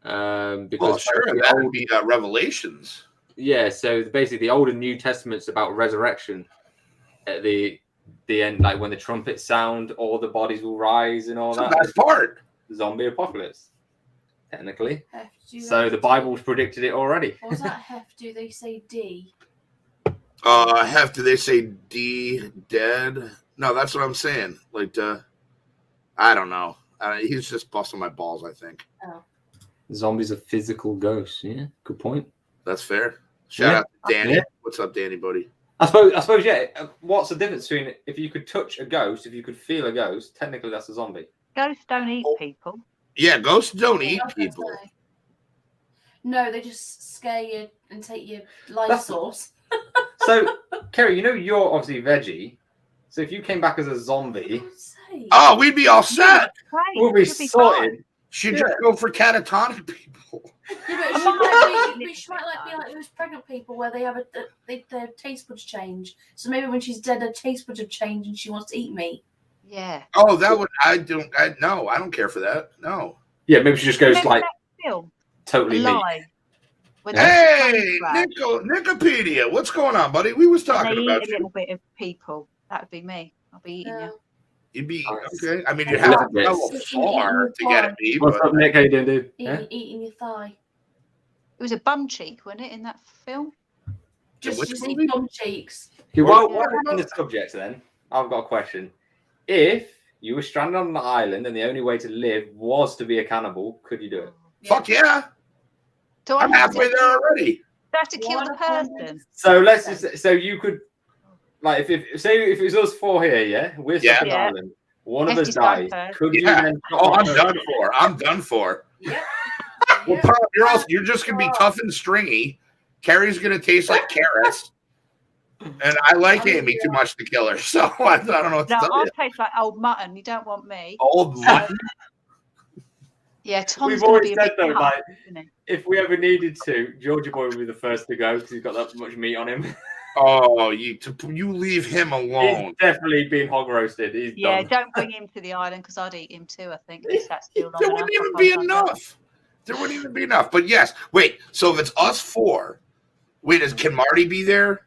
because Well, sure, the that old- would be Revelations. yeah. So basically, the Old and New Testaments about resurrection. At the end, like when the trumpets sound, all the bodies will rise and all So that. that's part. Zombie apocalypse, technically. Do So the Bible's predicted it already. What was that heft? Do they say D? Do they say D dead? No, that's what I'm saying. Like, I don't know. He's just busting my balls, I think. Oh. Zombies are physical ghosts. Yeah, good point. That's fair. Shout out to Danny. Yeah. What's up, Danny, buddy? I suppose, yeah. What's the difference between if you could touch a ghost, if you could feel a ghost, technically that's a zombie. Ghosts don't eat people. Yeah, ghosts don't Yeah, eat I was gonna people. say. No, they just scare you and take your life That's- source. So, Kerry, you're obviously veggie. So if you came back as a zombie, Oh, we'd be all set. Great. we'll be You'll be sorted. She'd just go for catatonic people. Yeah, but she might be like those pregnant people where they have their taste buds change. So maybe when she's dead, her taste buds have changed and she wants to eat meat. Yeah. Oh, that would I don't care for that. No. Yeah, maybe she just goes Remember like that film, totally meat. Alive? When Hey, they Nicopedia, what's going on, buddy? We was and talking they about eat a you. little bit of people. That would be me. I'll be eating you. You'd be Nice. okay. I mean, you'd have to Yes. travel far to get at me, What's but up, Nick? How you doing, dude? Yeah? Eating your thigh. It was a bum cheek, wasn't it, in that film? Just which eat movie? bum cheeks. Okay, while Yeah. we're on the subject, then I've got a question. If you were stranded on an island and the only way to live was to be a cannibal, could you do it? fuck yeah, So I I'm have to, halfway there already. I have to kill the person. So let's just you could like if it was us four here, yeah, we're stuck on Yeah. an island. One of us Hefty's going dies. first. Could you Yeah. then? Oh, I'm done for. I'm done for. Yep. Well, Pearl, you're just gonna be tough and stringy. Carrie's gonna taste like carrots, and I like Amy too much to kill her, so I don't know what to No, tell I'll you. taste like old mutton. You don't want me. Old mutton. Yeah, Tom's We've going to always be a said bit though, tough, like isn't he? if we ever needed to, Georgia Boy would be the first to go because he's got that much meat on him. Oh, you leave him He's alone. definitely been hog roasted. He's Yeah, done. don't bring him to the island because I'd eat him too, I think. If that's still long There enough. wouldn't even I be can't enough. There wouldn't even be enough. But yes, wait. So if it's us four, can Marty be there?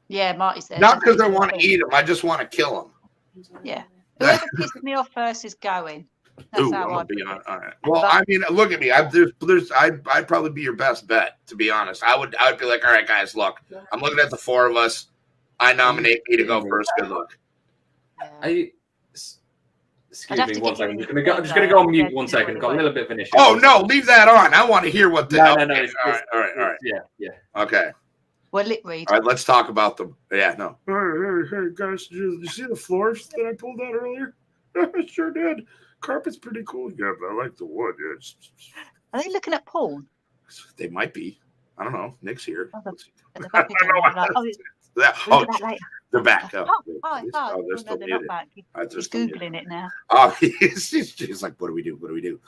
Yeah, Marty's there. Not because I want to eat him. I just want to kill him. Yeah. Whoever pisses me off first is going. That's Ooh, how I'm I gonna be do on. it. All right. Well, I mean, look at me. I'd probably be your best bet, to be honest. I would be like, all right, guys, look. I'm looking at the four of us. I nominate me to go first. Good luck. Yeah. Excuse have me to one give you second. a I'm just going to minute, go on though. mute Yeah, one do second. it Got a anyway. little bit of an issue. Oh no, leave that on. I want to hear what the. No. Okay, It's, all right. Yeah. Okay. Well, lip read. All right, let's talk about them. Yeah, no. Hey, guys, did you see the floors that I pulled out earlier? I sure did. carpet's pretty cool. Yeah, but I like the wood. Yeah, Are they looking at porn? they might be. I don't know. Nick's here. Oh, the I back don't know again. what Oh, oh, look at that later. they're back. Oh, Hi. they're No, still they're not muted. back. They're He's still muted. Googling it now. Oh, she's like, what do we do? What do we do?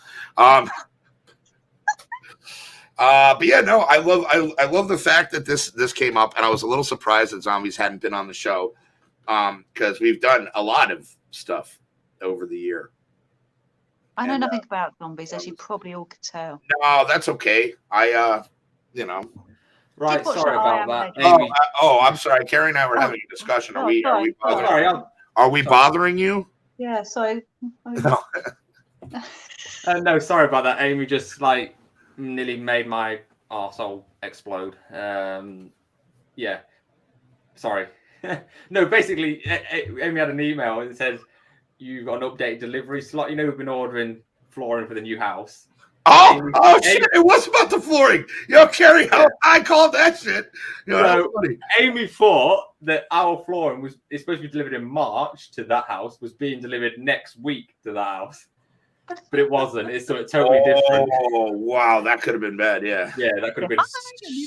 But yeah, no, I love the fact that this came up, and I was a little surprised that zombies hadn't been on the show, because we've done a lot of stuff over the year. I know nothing about zombies, as you probably all could tell. No, that's okay. Right, Watch sorry that I about Am that. Amy. I'm sorry. Carrie and I were having a discussion. Are we Sorry, are we bothering you? Yeah, so. No. No, sorry about that. Amy just like nearly made my arsehole explode. Yeah, sorry. No, basically, Amy had an email and it said you've got an updated delivery slot. You know, we've been ordering flooring for the new house. Shit! It was about the flooring. Yo, Kerry, I called that shit. So, Amy thought that our flooring is supposed to be delivered in March to that house, was being delivered next week to that house, but it wasn't. It's something totally different. Oh wow, that could have been bad. Yeah, that could have been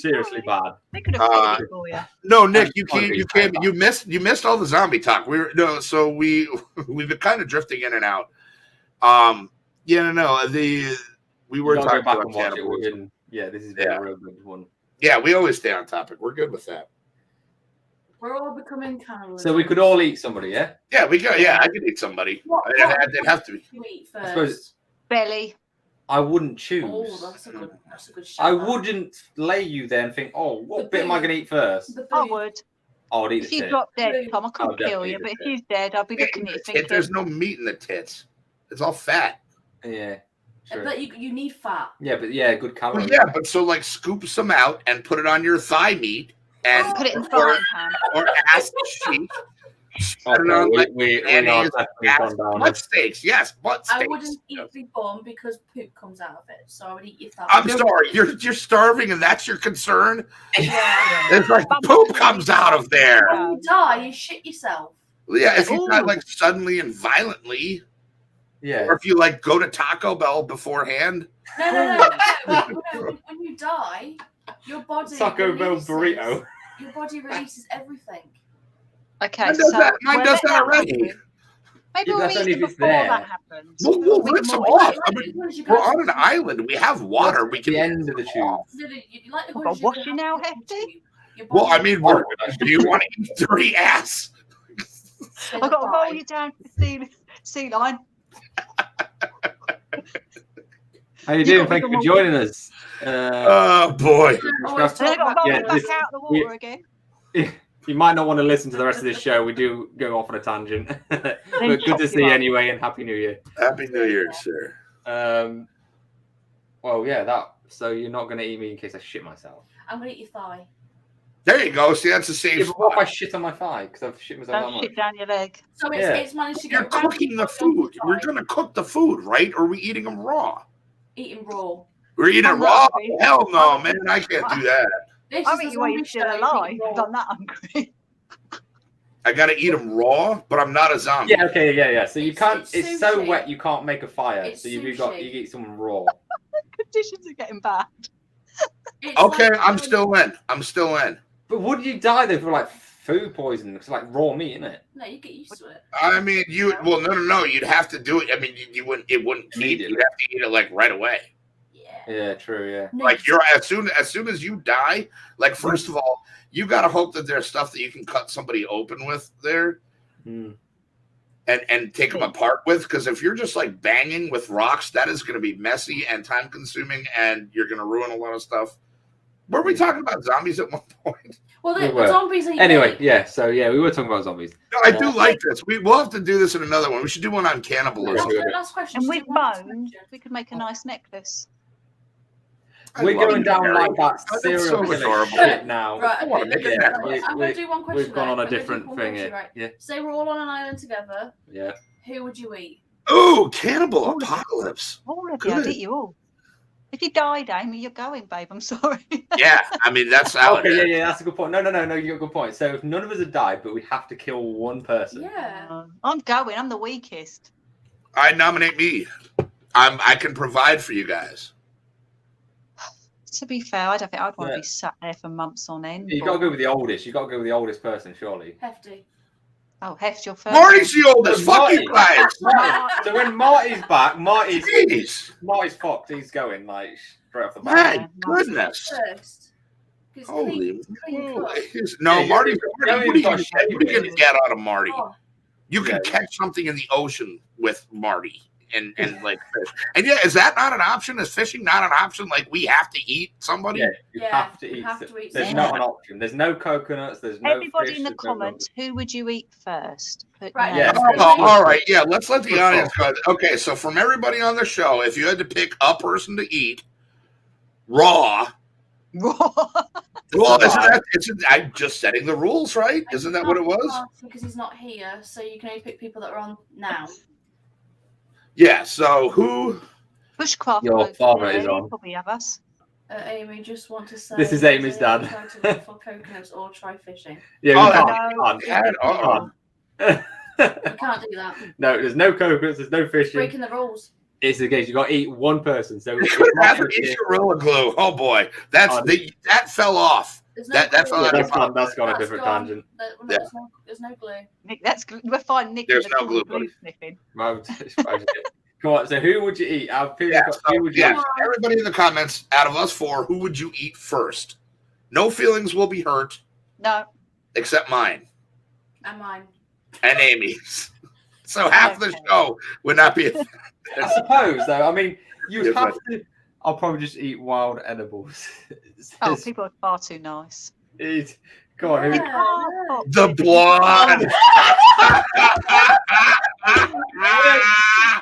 seriously bad. They could have fixed it for you. No, Nick, you can't. You missed all the zombie talk. We've been kind of drifting in and out. We were talking about cannibalism. This has been a real good one. Yeah, we always stay on topic. We're good with that. We're all becoming cannibals. So we could all eat somebody, yeah? Yeah, we go. Yeah, I could eat somebody. It'd have to be. You eat first. I suppose Belly. I wouldn't choose. Oh, that's a good shout. I wouldn't lay you there and think, oh, what bit am I going to eat first? I would. I would eat If the you tit. drop dead, Tom, I couldn't I'll kill definitely you, eat but the if you're dead, I'd be looking at you thinking. There's no meat in the tits. It's all fat. Yeah. True. But you need fat. Yeah, but good calories. Well, yeah, but so like scoop some out and put it on your thigh meat and put it in the frying pan. or ass cheek. We are definitely gone down. Butt steaks, yes, butt steaks. I wouldn't eat the bum because poop comes out of it, so I would eat your thigh. I'm sorry, you're starving and that's your concern? Yeah. It's like poop comes out of there. When you die, you shit yourself. Yeah, if you die like suddenly and violently. Yeah. Or if you like go to Taco Bell beforehand. No. When you die, your body Taco Bell burrito. Your body releases everything. Okay, Mine does that already. Maybe Yeah, we'll that's eat only it if it's before there. that happens. We'll rinse them off. I mean, we're on an island. We have water. We can the end of the tube. I've got to wash you now, Hefty. Well, I mean, do you want to eat dirty ass? I've got to roll you down to the sea line. How you doing? Thank you for joining us. Oh boy! I've got to roll you back out the water again. You might not want to listen to the rest of this show. We do go off on a tangent, but good to see you anyway, and Happy New Year. Happy New Year, sir. Well, yeah, So you're not going to eat me in case I shit myself. I'm going to eat your thigh. There you go. See, that's the same. Yeah, but what if I shit on my thigh? Because I've shit myself. Don't shit down your leg. So it's managed to get. You're cooking the food. We're going to cook the food, right? Or are we eating them raw? Eating raw. We're eating raw? Hell no, man. I can't do that. I mean, you're still alive. I'm that hungry. I got to eat them raw, but I'm not a zombie. Yeah, okay, yeah. So you can't. It's so sushi. wet you can't make a fire. It's so you sushi. eat someone raw. Conditions are getting bad. Okay, I'm still in. But would you die though for like food poisoning? It's like raw meat, isn't it? No, you get used to it. I mean, no. You'd have to do it. I mean, it wouldn't keep. You'd have to eat it like right away. Yeah, true. Yeah. Like you're as soon as you die. Like first of all, you gotta hope that there's stuff that you can cut somebody open with there, and take them apart with. Because if you're just like banging with rocks, that is going to be messy and time consuming, and you're going to ruin a lot of stuff. Were we talking about zombies at one point? Well, the zombies. Anyway, yeah. So yeah, we were talking about zombies. No, I do like this. We'll have to do this in another one. We should do one on cannibalism. Last question. And with bones, we could make a nice necklace. We're going down like that serial so killer shit now. I want to make it I'm going to do one question. We've gone on a I'm gonna do different one thing question, here. right? Yeah. Say we're all on an island together. Yeah. Who would you eat? Oh, cannibal apocalypse. All of you, I'd eat you all. If you died, Amy, you're going, babe. I'm sorry. Yeah, I mean that's how. Okay, yeah, that's a good point. No, you got a good point. So if none of us have died, but we have to kill one person. Yeah. I'm going. I'm the weakest. I nominate me. I can provide for you guys. To be fair, I don't think I'd want to Yeah. be sat there for months on end. You got to go with the oldest. You got to go with the oldest person, surely. Hefty. Oh, Heft, your first. Marty's the oldest. Fuck you guys. So when Marty's back, Marty's Jeez. fucked. He's going like straight off the bat. My goodness. First. It's Holy. clean cut. No, Yeah, Marty. What are you got going to get out of Marty? Oh, You can Yeah. catch something in the ocean with Marty and like fish. And yeah, is that not an option? Is fishing not an option? Like we have to eat somebody? Yeah, you Yeah, have to you eat. have to eat There's something. not an option. There's no coconuts. There's no. Everybody fish, in the there's no comments, who would you eat first? Put Right, Yeah. All right. Yeah, let's let the audience go. Okay, so from everybody on the show, if you had to pick a person to eat raw, well, I'm just setting the rules, right? Isn't that what it was? Because he's not here, so you can only pick people that are on now. Yeah. So who? Bushcraft. Your bloke father there, is on. he'd probably have us. Amy, just want to say This is Amy's dad. For coconuts or try fishing. Yeah, Oh, we no. can't. Uh-oh. You can't do that. No, there's no coconuts. There's no fishing. Breaking the rules. It's the case. You got to eat one person. So You could have an eat Gorilla Glue. Oh boy, that fell off. There's no That glue. fell out of that's gone a That's different gone. tangent. Yeah. There's no glue. Nick, we're fine. Nick, There's in the no glue, corner buddy. sniffing. Well, come on. So who would you eat? Who would you Yeah, eat? everybody in the comments, out of us four, who would you eat first? No feelings will be hurt, No, except mine And mine. and Amy's. So half the Okay. show would not be. I suppose, though. I mean, you Yeah, have to. I'll probably just eat wild edibles. oh, people are far too nice. Come on, who? You can't. The blood.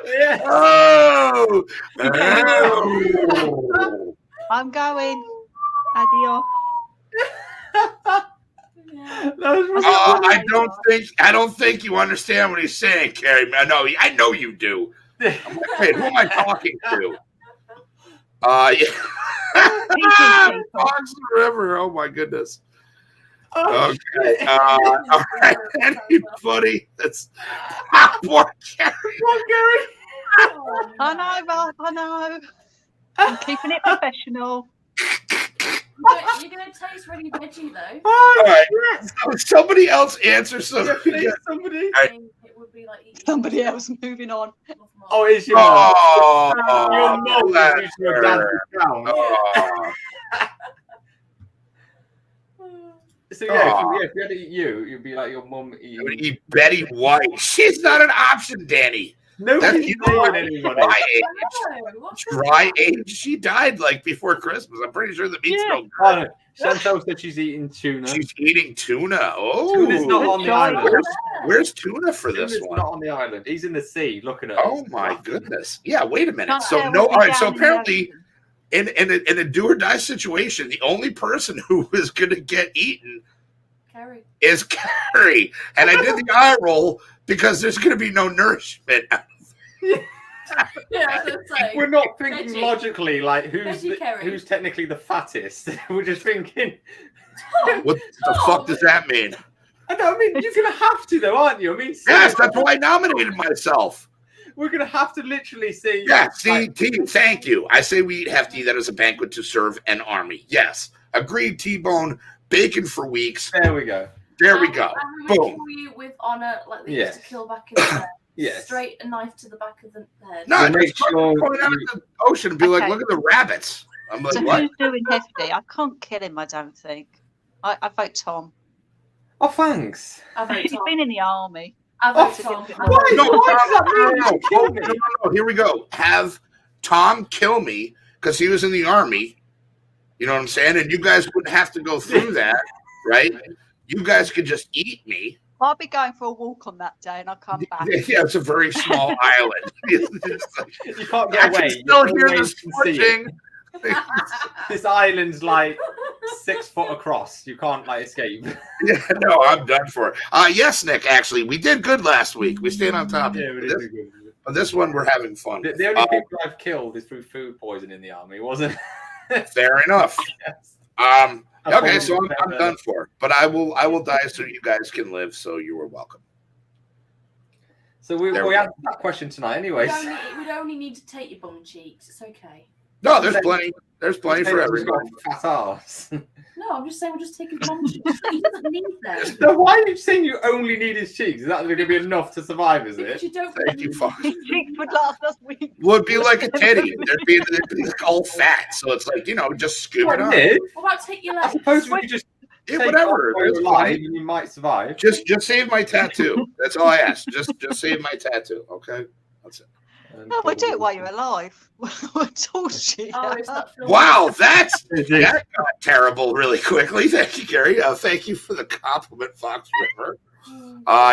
Yeah. Oh. Oh. I'm going. Adios. I don't think you understand what he's saying, Kerry. I know you do. Wait, who am I talking to? Yeah. Fox the River. Oh my goodness. Okay. All right. Anybody that's poor Kerry. I know, Rob. I know. I'm keeping it professional. You're going to taste really veggie, though. All right. So somebody else answer something. Somebody. It would be like eating Somebody else moving on. Oh, it's your mum. Oh, Your mum bless is your dad's her. down. Oh. So yeah, if we had to eat you, you'd be like your mum I would eating. eat Betty White. She's not an option, Danny. Nobody's you know what? saying anybody. Dry age. Dry age. She died like before Christmas. I'm pretty sure the meat's Yeah. still Oh, good. no. Chantal said she's eating tuna. She's eating tuna. Oh, Tuna's not on the island. Where's tuna for this Tuna's one? not on the island. He's in the sea looking at Oh us. my goodness. Yeah, wait a minute. Can't So tell no, what all we right. So down in the apparently ocean. in a do or die situation, the only person who is gonna get eaten Kerry. is Kerry. And I did the eye roll because there's gonna be no nourishment. Yeah, I was going to say. We're not thinking Veggie. logically like Veggie Kerry. who's technically the fattest. We're just thinking. What the fuck does that mean? I mean, you're gonna have to though, aren't you? I mean, Yes, that's why I nominated myself. we're gonna have to literally see. Yeah, see, like, T, thank you. I say we eat Hefty. That is a banquet to serve an army. Yes, agreed. T-bone, bacon for weeks. there we go. There we go. And we Boom. kill you with honor, like they Yeah. used to kill back in the day. Yes. Straight a knife to the back of the head. No, So make just sure point out you- the ocean and be like, Okay. look at the rabbits. I'm like, So what? who's doing Hefty? I can't kill him, I don't think. I vote Tom. Oh, thanks. I vote He's Tom. been in the army. I Oh, vote Tom. fuck. I vote No, Tom. Why does that mean no, you kill me? no. Here we go. Have Tom kill me because he was in the army. You know what I'm saying? And you guys wouldn't have to go through that, right? You guys could just eat me. I'll be going for a walk on that day and I'll come back. Yeah, it's a very small island. It's like, You can't I get can away. still You hear the always can see it. squishing. This island's like 6 foot across. You can't like escape. Yeah, no, I'm done for it. Yes, Nick, actually, we did good last week. We stayed on top. Yeah, but this, this one, we're having fun. the only people I've killed is through food poisoning in the army, wasn't it? Fair enough. Yes. Okay, so I'm done for. But I will die so you guys can live. So you are welcome. So we answered that question tonight, anyways. We'd only need to take your bum cheeks. It's okay. No, there's plenty. There's plenty for everyone. Fat ass. No, I'm just saying we'll just take his bum cheeks. He doesn't need them. So why are you saying you only need his cheeks? Is that going to be enough to survive? Is Because it? you don't. Thank you, Fox. His cheeks would last us weeks. Would be like a titty. They'd be all fat, so it's like just scoop it up. What about take your I legs? suppose we could just Yeah, take whatever. off while It's you're alive fine. and you might survive. Just save my tattoo. That's all I ask. Just save my tattoo. Okay, that's it. No, we'll do it while you're alive. We'll torture you. Oh, is that film? Wow, that got terrible really quickly. Thank you, Kerry. Thank you for the compliment, Fox River.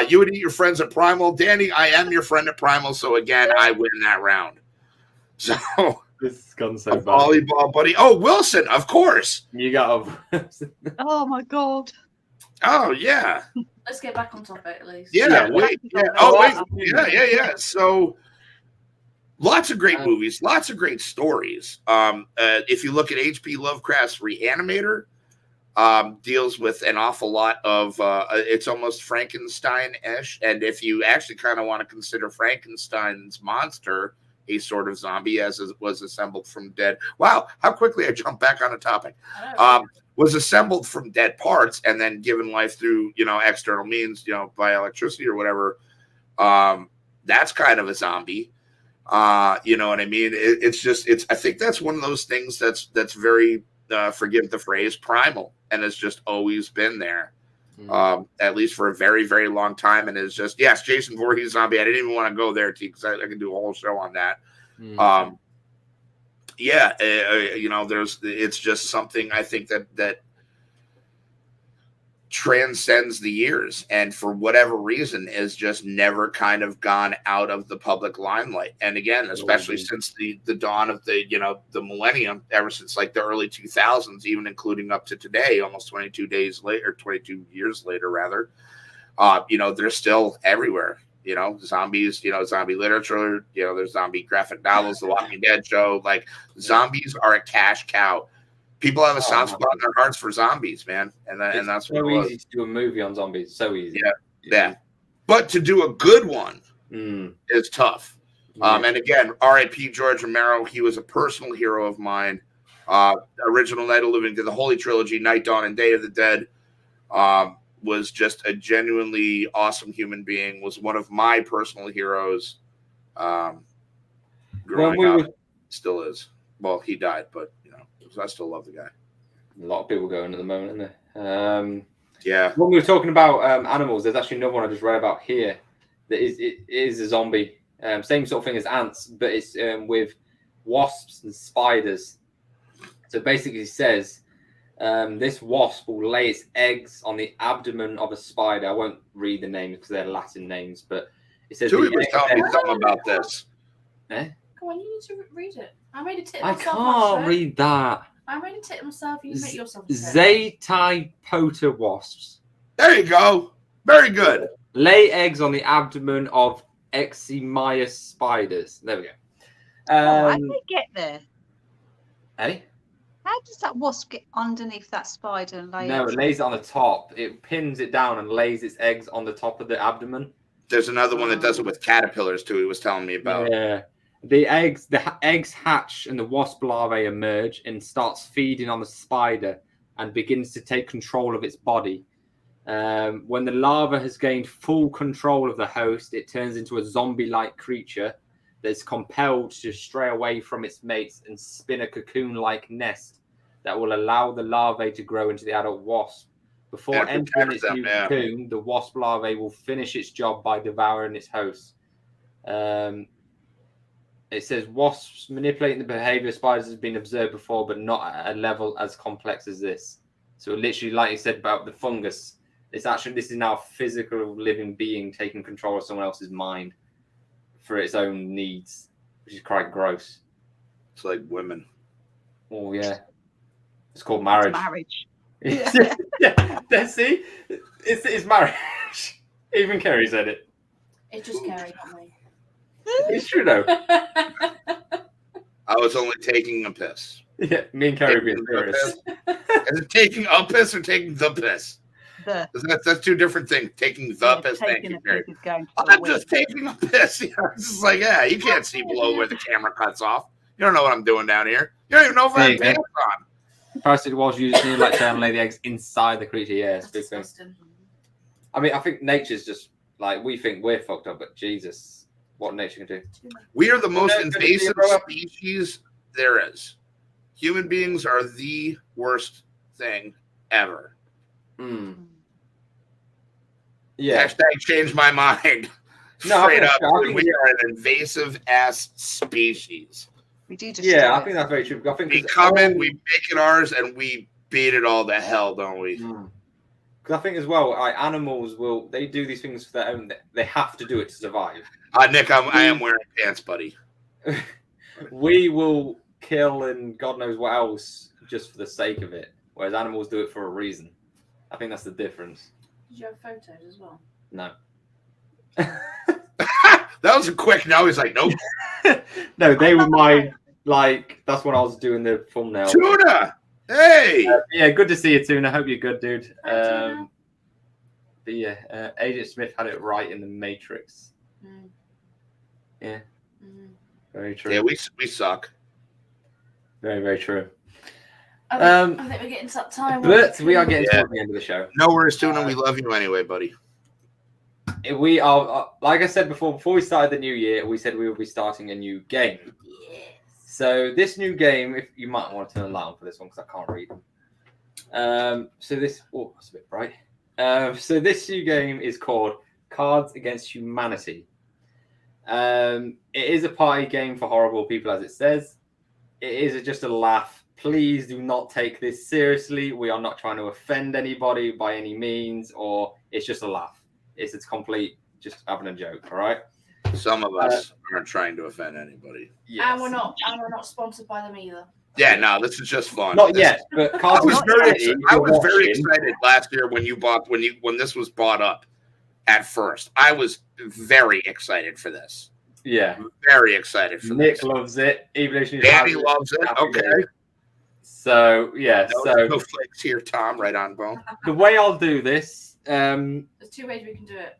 You would eat your friends at Primal. Danny, I am your friend at Primal, so again, I win that round. So, This has gone so bad. volleyball buddy. Oh, Wilson, of course. You got Oh my god. Oh, yeah. Let's get back on topic at least. Yeah, Yeah, wait. Yeah. Oh, wait. Yeah. So, lots of great movies, lots of great stories. If you look at H.P. Lovecraft's Reanimator, deals with an awful lot of it's almost Frankenstein-ish. And if you actually kind of want to consider Frankenstein's monster a sort of zombie, as it was assembled from dead. Wow, how quickly I jumped back on a topic. Was assembled from dead parts and then given life through external means, by electricity or whatever. That's kind of a zombie. You know what I mean? I think that's one of those things that's very forgive the phrase, primal, and has just always been there. At least for a very, very long time. And it's just, yes, Jason Voorhees zombie. I didn't even want to go there, T, because I can do a whole show on that. It's just something I think that transcends the years, and for whatever reason is just never kind of gone out of the public limelight. And again, especially since the dawn of the millennium, ever since like the early 2000s, even including up to today, almost 22 years later rather, they're still everywhere. Zombies, zombie literature, there's zombie graphic novels, The Walking Dead show. Like, zombies are a cash cow. People have a soft spot in their hearts for zombies, man. And that's so easy to do a movie on zombies. So easy. Yeah. But to do a good one is tough. And again, R.I.P. George Romero. He was a personal hero of mine. Original Night of the Living Dead, the Holy Trilogy, Night, Dawn, and Day of the Dead. Was just a genuinely awesome human being. Was one of my personal heroes. Growing up, still is. Well, he died, but I still love the guy. A lot of people going at the moment, isn't there? Yeah. When we were talking about animals, there's actually another one I just read about here that is a zombie. Same sort of thing as ants, but it's with wasps and spiders. So basically, it says this wasp will lay its eggs on the abdomen of a spider. I won't read the names because they're Latin names, but it says. Tui was telling me something about this. Come on, you need to read it. I made a tip I myself. can't read that. I made a tip myself. You make yourself a tip. Zetipota wasps. There you go. Very good. Lay eggs on the abdomen of Eximias spiders. There we go. How do they get there? Hey? How does that wasp get underneath that spider and lay No, eggs? it lays it on the top. It pins it down and lays its eggs on the top of the abdomen. There's another one that does it with caterpillars too. He was telling me about. Yeah. The eggs hatch and the wasp larvae emerge and starts feeding on the spider and begins to take control of its body. When the larva has gained full control of the host, it turns into a zombie-like creature that's compelled to stray away from its mates and spin a cocoon-like nest that will allow the larvae to grow into the adult wasp. Before entering its new cocoon, the wasp larvae will finish its job by devouring its host. It says wasps manipulating the behavior of spiders has been observed before, but not at a level as complex as this. So literally, like you said about the fungus, this is now a physical living being taking control of someone else's mind for its own needs, which is quite gross. It's like women. Oh yeah, it's called marriage. It's marriage. Yeah. See, it's marriage. Even Kerry said it. It's just Kerry, not me. It's true though. I was only taking a piss. Yeah, me and Kerry being serious. Is it taking a piss or taking the piss? That's two different things. Taking the piss. Thank you, Kerry. I'm just taking a piss. It's just like, yeah, you can't see below where the camera cuts off. You don't know what I'm doing down here. You don't even know if I have pants on. First, it was you just need like try and lay the eggs inside the creature. Yeah, it's big thing. I mean, I think nature's just like we think we're fucked up, but Jesus, what nature can do. We are the most invasive species there is. Human beings are the worst thing ever. Yeah. Hashtag change my mind. Straight up, we are an invasive ass species. We do just I think that's very true. I think we come in, we make it ours, and we beat it all to hell, don't we? Because I think as well, animals they do these things for their own. They have to do it to survive. Nick, I am wearing pants, buddy. We will kill and God knows what else just for the sake of it, whereas animals do it for a reason. I think that's the difference. Did you have photos as well? No. That was a quick no. He's like, nope. No, they were my that's what I was doing the thumbnail. Tuna, hey. Yeah, good to see you, Tuna. Hope you're good, dude. Hi, But yeah, Agent Smith had it right in the Matrix. Yeah, very true. Yeah, we suck. Very, very true. I think we're getting to that time. But we are getting to the end of the show. No worries, Tuna. We love you anyway, buddy. We are, like I said before we started the new year, we said we will be starting a new game. Yes. So this new game, if you might want to turn the light on for this one because I can't read. So this, it's a bit bright. So this new game is called Cards Against Humanity. It is a party game for horrible people, as it says. It is just a laugh. Please do not take this seriously. We are not trying to offend anybody by any means, or it's just a laugh. It's complete, just having a joke, all right? Some of us aren't trying to offend anybody. Yes. And we're not sponsored by them either. Yeah, no, this is just fun. Not yet, but I was very excited last year when this was bought up at first. I was very excited for this. Yeah. Very excited for Nick this. loves it. Even if Danny loves it. Okay. So, yeah. No flakes here, Tom. Right on, bone. The way I'll do this, there's two ways we can do it.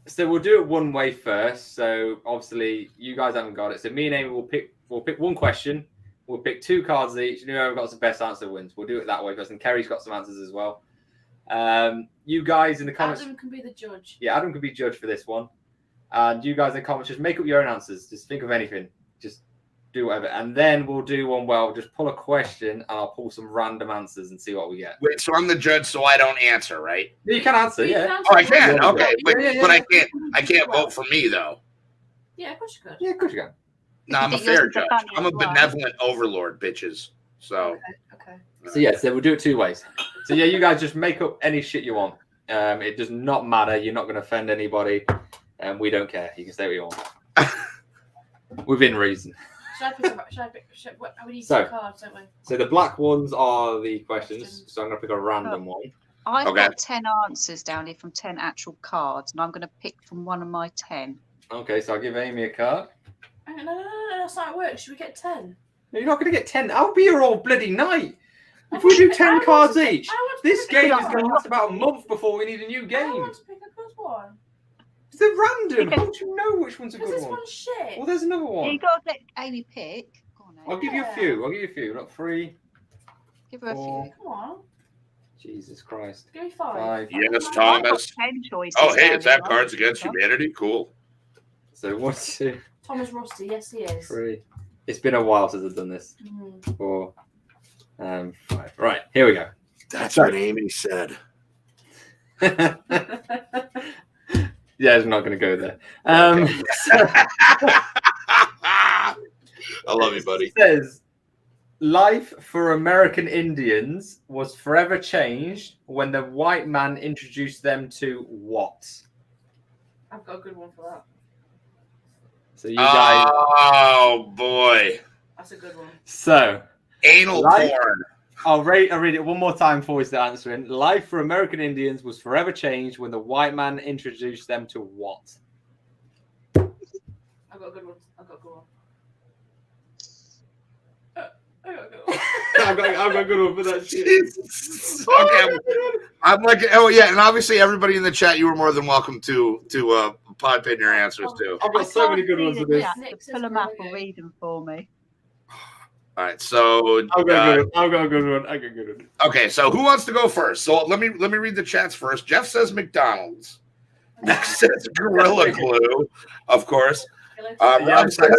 So we'll do it one way first. So obviously you guys haven't got it. So me and Amy will pick one question. We'll pick two cards each, and whoever got the best answer wins. We'll do it that way first. And Kerry's got some answers as well. You guys in the comments. Adam can be the judge. Yeah, Adam can be judge for this one. And you guys in the comments, just make up your own answers. Just think of anything. Just do whatever. And then we'll do one where I'll just pull a question and I'll pull some random answers and see what we get. Wait, so I'm the judge, so I don't answer, right? You can answer, yeah. Oh, I can. Okay, but Yeah. I can't vote for me though. Yeah, of course you could. Yeah, of course you can. No, I'm a fair judge. I'm a benevolent overlord, bitches. So. Okay. So yeah, so we'll do it two ways. So yeah, you guys just make up any shit you want. It does not matter. You're not going to offend anybody, and we don't care. You can say what you want within reason. We need some cards, don't we? So the black ones are the questions. So I'm going to pick a random one. I've got 10 answers down here from 10 actual cards, and I'm going to pick from one of my 10. Okay, so I'll give Amy a card. No, that's not how it works. Should we get 10? No, you're not going to get 10. I'll be here all bloody night. If we do 10 cards each, this game is going to last about a month before we need a new game. I want to pick a good one. They're random. How do you know which one's a good one? Because this one's shit. Well, there's another one. You got to let Amy pick. Go on, Amy. I'll give you a few. Not 3. Give her a few. Come on. Jesus Christ. Give me 5. Yes, I've got Thomas. 10 choices. Oh, hey, down is that here. Cards Against Humanity? Cool. So 1, 2, Thomas Rusty, yes he is. 3. It's been a while since I've done this. Mm. 4, 5. Right, here we go. That's what Amy said. Yeah, I'm not going to go there. I love you, buddy. It says, life for American Indians was forever changed when the white man introduced them to what? I've got a good one for that. So you guys. Oh, boy. That's a good one. So. Anal porn. I'll read it one more time before we start answering. Life for American Indians was forever changed when the white man introduced them to what? I've got a good one. I got a good one. I've got a good one for that shit. Okay, I'm like, oh yeah, and obviously everybody in the chat, you were more than welcome to pipe in your answers too. I've got so many good ones for this. Pull them up or read them for me. All right, so I've got a good one. okay, so who wants to go first? So let me read the chats first. Jeff says McDonald's. Nick says Gorilla Glue, of course. Rob says,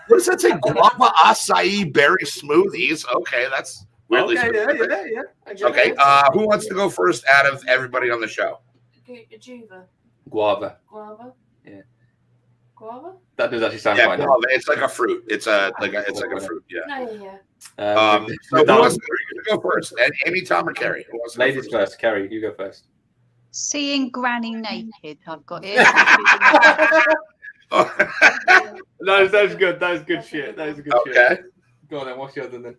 what does that say? Guava acai berry smoothies. Okay, that's weirdly. Okay, yeah. Okay, who wants to go first out of everybody on the show? Guava. Yeah. Guava? That does actually sound Yeah, quite guava. It's like a fruit. It's like a fruit. Yeah. No, So who wants to go first? Amy, Tom, or Kerry? Who wants to go Ladies first. Kerry, you go first. Seeing Granny naked, I've got it. That's good. That is good shit. That is good shit. Okay. Go on then. What's your other then?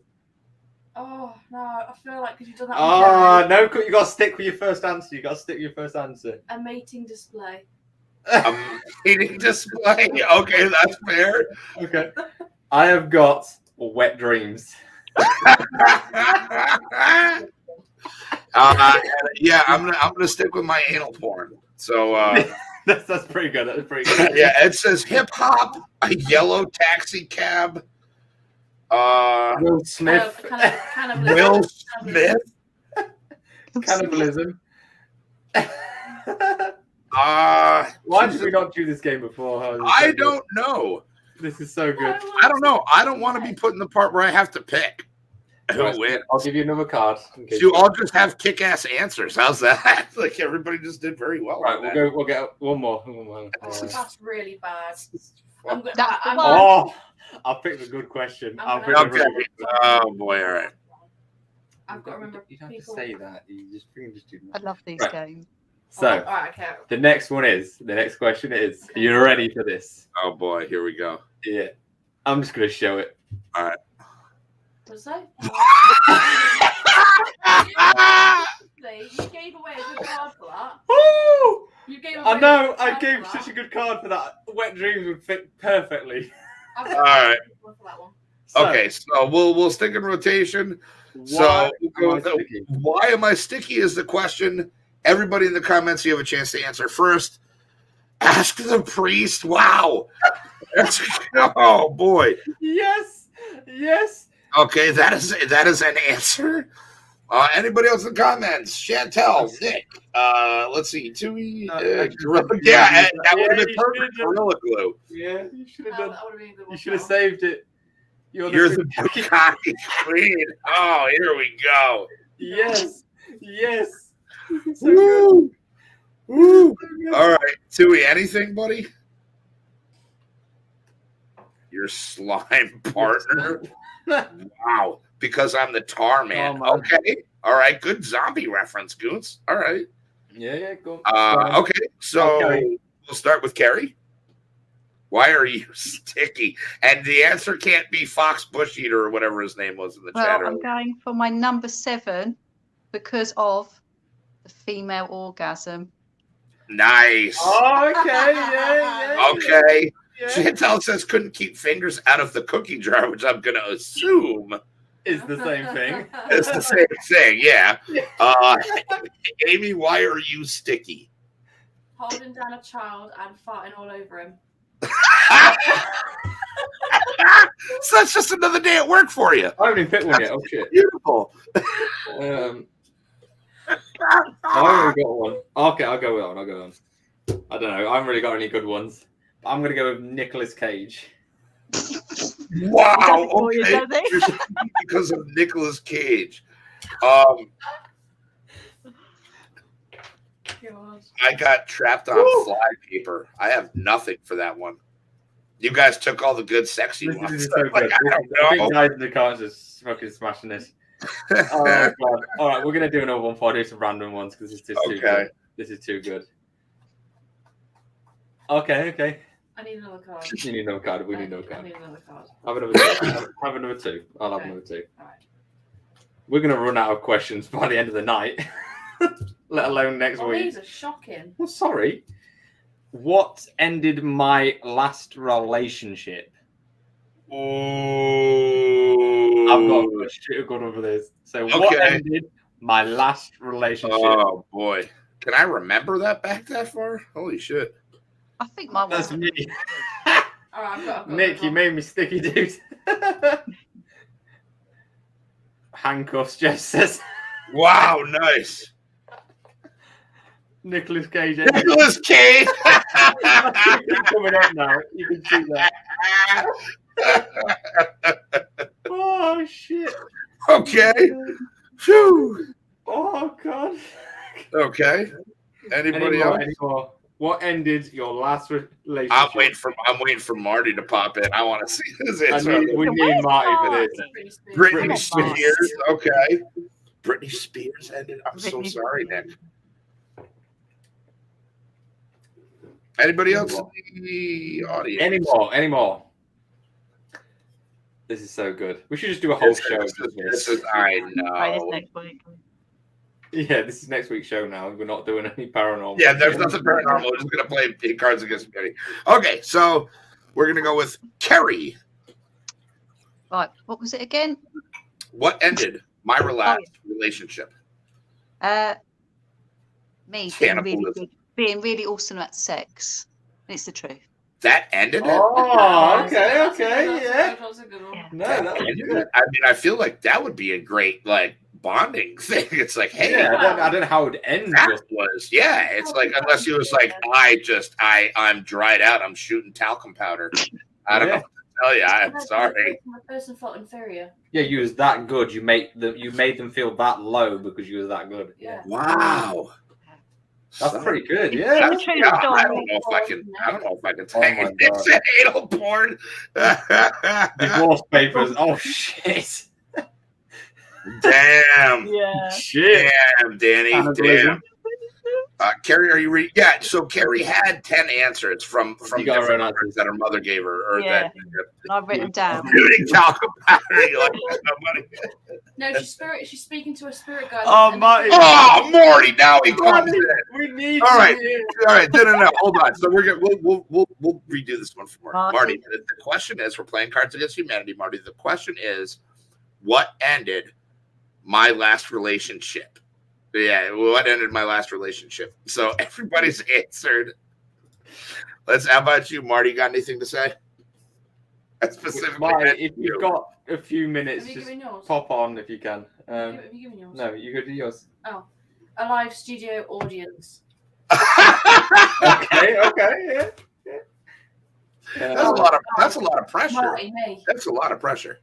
Oh no, I feel like because you've done that. Oh no! You got to stick with your first answer. A mating display. A mating display. Okay, that's fair. Okay. I have got wet dreams. Yeah, I'm gonna stick with my anal porn. So that's pretty good. That's pretty good. yeah, it says hip hop, a yellow taxi cab. Will Smith. Will Smith. Cannibalism. Why did we not do this game before? I don't know. This is so good. I don't know. I don't want to be put in the part where I have to pick who wins. I'll give you another card. You all just have kick-ass answers. How's that? Like everybody just did very well. Right, we'll get one more. That's really bad. I'll pick the good question. Okay. Oh boy! All right. I've got to remember. You don't have to say that. You just do that. I love these games. So the next question is, are you ready for this? Oh boy, here we go. Yeah. I'm just gonna show it. All right. What's that? You gave away a good card for that. Woo! You gave away I know. I gave such a good card for that. Wet dreams would fit perfectly. All right. So, Okay, so we'll stick in rotation. Why am I sticky is the question. Everybody in the comments, you have a chance to answer first. Ask the priest. Wow. Oh boy. Yes. Okay, that is an answer. Anybody else in the comments? Chantel, Nick. Let's see. Tui. Yeah, that would have been perfect. Gorilla Glue. Yeah, you should have done. That would have been a good one. You should have saved it. You're the Bukkake Queen. Oh, here we go. Yes. So Woo. Woo. All right, Tui. Anything, buddy? Your slime partner. Wow. Because I'm the tar man. Okay. All right. Good zombie reference, Goons. All right. Yeah. Go. Okay. So we'll start with Kerry. Why are you sticky? And the answer can't be Fox Bush Eater or whatever his name was in the chat. I'm going for my number 7 because of the female orgasm. Nice. Oh, okay. Yeah. Okay. Yeah. Chantal says couldn't keep fingers out of the cookie jar, which I'm going to assume is the same thing. It's the same thing, yeah. Amy, why are you sticky? Holding down a child and farting all over him. So that's just another day at work for you. I haven't even picked one yet. Oh shit! Beautiful. I already got one. Okay, I'll go on. I don't know. I haven't really got any good ones. But I'm gonna go with Nicolas Cage. Wow. Okay. Because of Nicolas Cage. I got trapped on fly paper. I have nothing for that one. You guys took all the good, sexy ones. This is so good. I think guys in the cars just fucking smashing this. Oh god! All right, we're gonna do another one before I do some random ones because this is too good. This is too good. Okay. I need another card. You need another card. We need another card. I need another card. Have another two. Have another two. I'll have another two. All right. We're gonna run out of questions by the end of the night. Let alone next week. These are shocking. Well, sorry. What ended my last relationship? Ooh. I've got a shit good one for this. So what Okay. ended my last relationship? Oh boy. Can I remember that back that far? Holy shit. I think my That's one. me. All right, I've got Nick, you made me sticky, dude. Handcuffs, Jess says. Wow, nice. Nicholas Cage. Nicholas Cage. Coming up now. You can see that. Oh shit. Okay. Phew. Oh god. Okay. Anybody else? Anymore. What ended your last relationship? I'm waiting for Marty to pop in. I want to see his answer. We need Marty for this. Britney Come on, Spears. Okay. Britney Spears ended. I'm so Britney sorry, Spears. Nick. Anybody else in the audience? Anymore. This is so good. We should just do a whole show. This is I Right, this know. next week. Yeah, this is next week's show now. We're not doing any paranormal. Yeah, there's nothing paranormal. We're just gonna play Cards Against Humanity. Okay, so we're gonna go with Kerry. Right, what was it again? What ended my last relationship? Me Cannibalism. being really awesome at sex. It's the truth. That ended it? Oh, okay, yeah. That's a good one. Yeah. No, That that was ended good. it? I mean, I feel like that would be a great like bonding thing. It's like, hey, Yeah, I don't know how it would end. that was it's like unless he was like, I'm dried out. I'm shooting talcum powder. I don't know what to tell you. I'm sorry. My person felt inferior. Yeah, you was that good. You made them feel that low because you was that good. Yeah. Wow. That's So- pretty good. It's Yeah. a true Yeah, I story. don't know if I can. Oh Take my it. It's an anal porn. Divorce papers. Oh shit. Damn. Yeah. Shit. Damn, Danny. Cannibalism. Damn. Carrie, are you ready? Yeah. So Carrie had 10 answers from You got her different own words answers. that her mother gave her, or Yeah. that I've written down. shooting talcum powder. You like that, buddy? No, she's speaking to a spirit guide. Oh, and- Marty. Oh, Morty! Now he comes in. We need. All right. you. All right, no. Hold on. So we'll redo this one for Marty. Marty. The question is, we're playing Cards Against Humanity, Marty. The question is, what ended my last relationship? Yeah, what ended my last relationship? So everybody's answered. How about you, Marty? Got anything to say? Specifically, Marty, if you've got a few minutes, Have you just given yours? pop on if you can. Have you given yours? No, you could do yours. A live studio audience. Okay, yeah. That's a lot of pressure. Marty, me. That's a lot of pressure.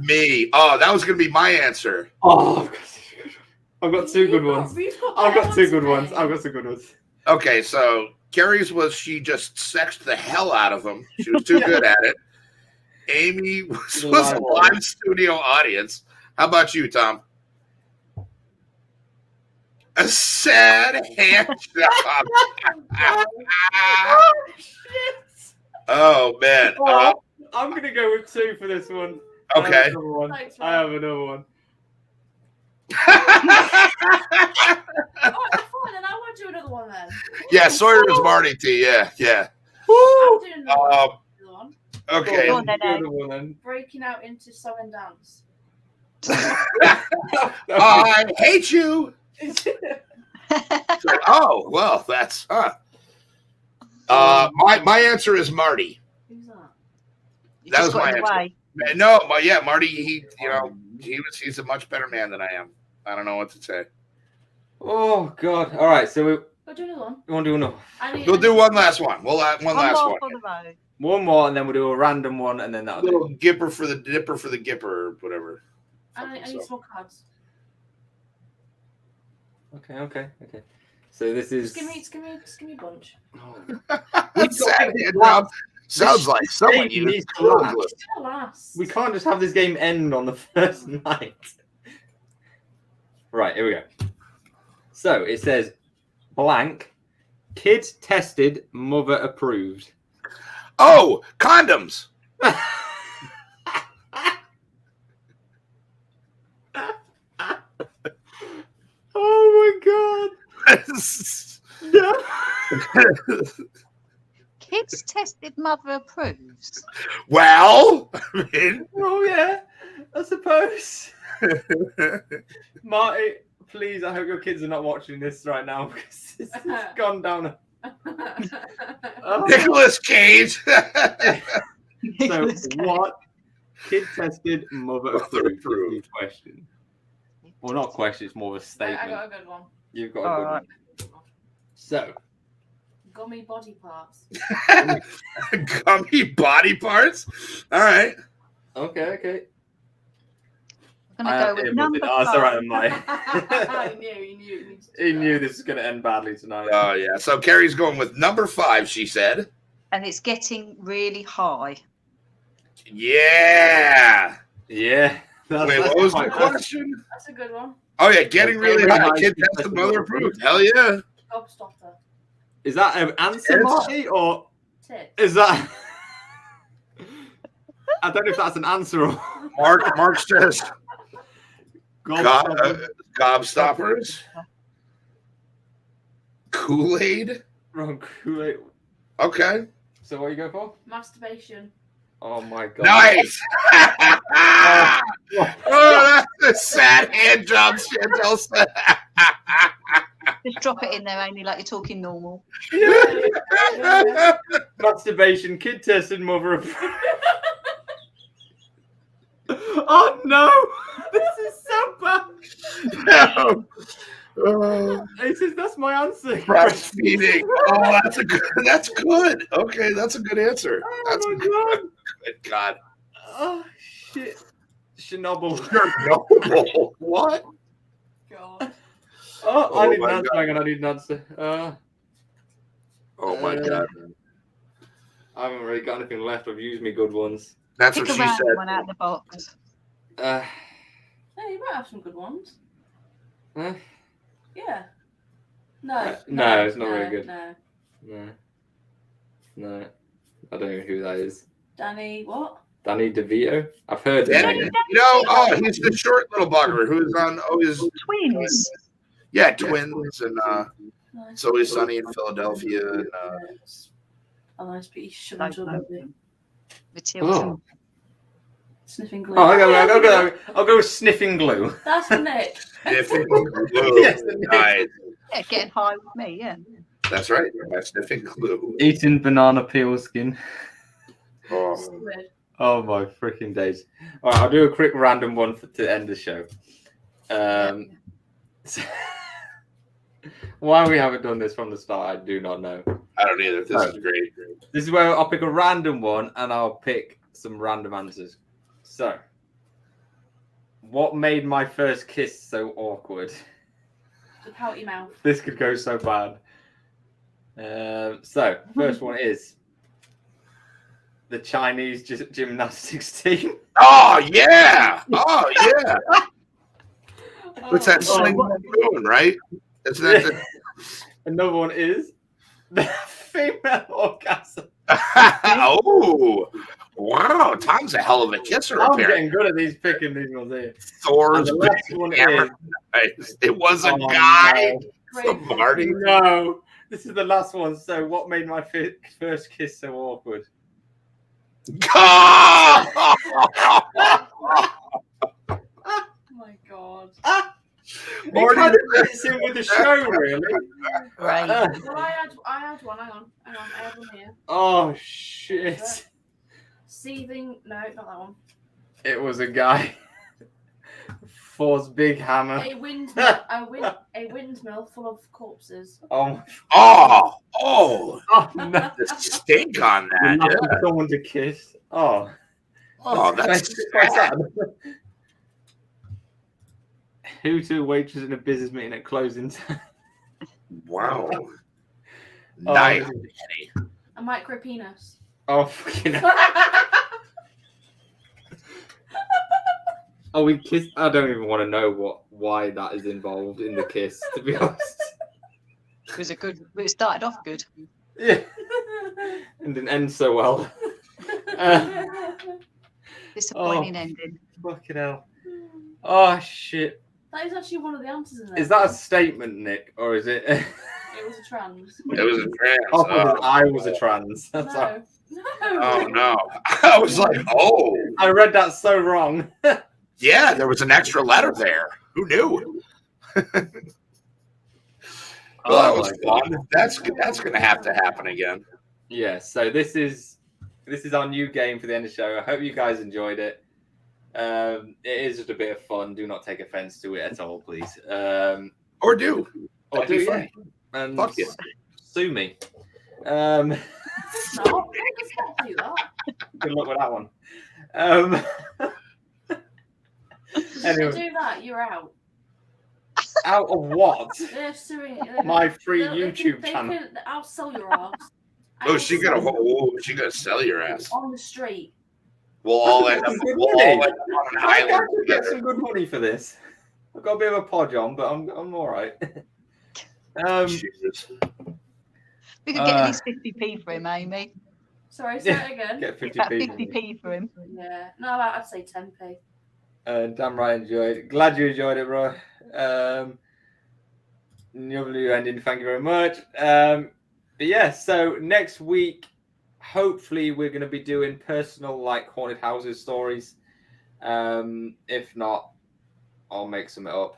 Me. Oh, that was gonna be my answer. Oh, I've got two good ones. We've got I've got two good today. ones. I've got some good ones. Okay, so Carrie's was she just sexed the hell out of him. She was too good at it. Amy was a live studio audience. How about you, Tom? A sad hand job. Oh man. I'm gonna go with two for this one. Okay. Thanks, I have another one. Oh, fine, then I want to do another one then. Yeah, Sawyer is Marty T. Yeah. I'm doing another one. Okay. Go on then, Ed. Another one then. Breaking out into song and dance. I hate you. It's like, oh well, that's my answer is Marty. Who's that? You That just was got my in the answer. way. No, Marty. He's a much better man than I am. I don't know what to say. Oh god. All right, so we Go do another one. want to do another. We'll do one last one. One last One one. more for the road. One more, and then we'll do a random one, and then that'll do. Little gipper for the dipper for the gipper, or whatever. I need some more cards. Okay. So this is. Just give me a bunch. Sounds like someone You used need to laugh. Google. It's gonna last. We can't just have this game end on the first night. Right, here we go. So it says blank, kid tested, mother approved. Oh, condoms. Oh my god. Yeah. Kids tested, mother approves. Well, I mean, Oh yeah, I suppose. Marty, please, I hope your kids are not watching this right now because this has gone down. Oh. Nicolas Cage. So what? Kid tested, mother approved question. Well, not question. It's more of a statement. I got a good one. You've got a good one. So. Gummy body parts. Gummy body parts. All right. Okay. I'm gonna go with number 5. That's all right, Mike. He knew this was going to end badly tonight. Oh yeah. So Kerry's going with number 5. She said. And it's getting really high. Yeah. Yeah. Wait, what was the question? That's a good one. Oh yeah, getting really high. Kid tested, mother approved. Hell yeah. Gobstopper. Is that an answer, Marty, or Tits. is that? I don't know if that's an answer or. Mark says. Gobstoppers. Kool-Aid. Wrong Kool-Aid. Okay. So what you go for? Masturbation. Oh my god. Nice. Oh, that's a sad hand job, Chantel said. Just drop it in there, only like you're talking normal. Masturbation, kid tested, mother approved. Oh no! This is so bad. No. It says that's my answer. Breastfeeding. Oh, that's good. Okay, that's a good answer. That's Oh a my good, god. good God. Oh shit. Chernobyl. Chernobyl. What? God. Oh, Oh I need my an answer. God. Hang on, I need an answer. Oh my God. I haven't really got anything left. I've used my good ones. That's Pick what a she random said. one out of the box. Uh, Hey, you might have some good ones. eh? Yeah. No. No, it's not very good. No. No. I don't know who that is. Danny, what? Danny DeVito? I've heard Yeah, him. he's the short little bugger who's on always. Twins. Yeah, twins, and Nice. it's always sunny in Philadelphia. And, A nice piece shoved into a baby. Matilda. Oh. Sniffing glue. Oh, I'll go with sniffing glue. That's for Nick. sniffing glue. Yes. Nice. Yeah, getting high with me, yeah. That's right. That's sniffing glue. Eating banana peel skin. Oh. Weird. Oh my freaking days. All right, I'll do a quick random one to end the show. Why we haven't done this from the start, I do not know. I don't either. This is great. This is where I'll pick a random one and I'll pick some random answers. So, what made my first kiss so awkward? The pouty mouth. This could go so bad. So, first one is the Chinese gymnastics team. Oh yeah! Oh yeah! What's that sling moon, right? Isn't that Another one is the female orgasm. Oh, wow! Tom's a hell of a kisser. I'm Apparently, getting good at picking these ones here. Thor's And the last one hammer. is It was a Oh, guy no. from Marty. No, this is the last one. So, what made my first kiss so awkward? Oh my god. What kind of fits in with the show, really? Right. Well, I had one. Hang on. I had one here. Oh shit! Seething. No, not that one. It was a guy. Thor's big hammer. A windmill full of corpses. Oh, Oh, oh no! the stink on that. Enough Yeah. for someone to kiss. Oh, Oh, that's quite sad. Who to a waitress in a business meeting at closing time? Wow. Oh, Nice. A micro penis. Oh, fucking hell. Oh, we kissed. I don't even want to know why that is involved in the kiss, to be honest. It started off good. Yeah. And didn't end so well. Disappointing ending. Fucking hell. Oh, shit. That is actually one of the answers in there. Is that a statement, Nick? Or is it? It was a trans. It was a trans. Oh, I was a trans. That's all. No. Oh no! I was like, oh, I read that so wrong. yeah, there was an extra letter there. Who knew? Well, that was fun. That's gonna have to happen again. Yeah. So this is our new game for the end of the show. I hope you guys enjoyed it. It is just a bit of fun. Do not take offense to it at all, please. Or do. Or That'd be do, funny. yeah. And Fuck you. sue me. No, let's not do that. Good luck with that one. If Anyway. you do that, you're out. Out of what? They're suing My free they YouTube can, channel. I'll sell your ass. Oh, she gonna sell your ass. On the street. We'll all end up on an I island could get together. some good money for this. I've got a bit of a podge on, but I'm all right. Jesus. We could get at least 50p for him, Amy. Sorry, say it again. Get About 50p. 50p for him. Yeah. No, I'd say 10p. Damn right, enjoyed it. Glad you enjoyed it, bro. Lovely ending. Thank you very much. But yeah, so next week, hopefully, we're going to be doing personal, like haunted houses stories. If not, I'll make some up.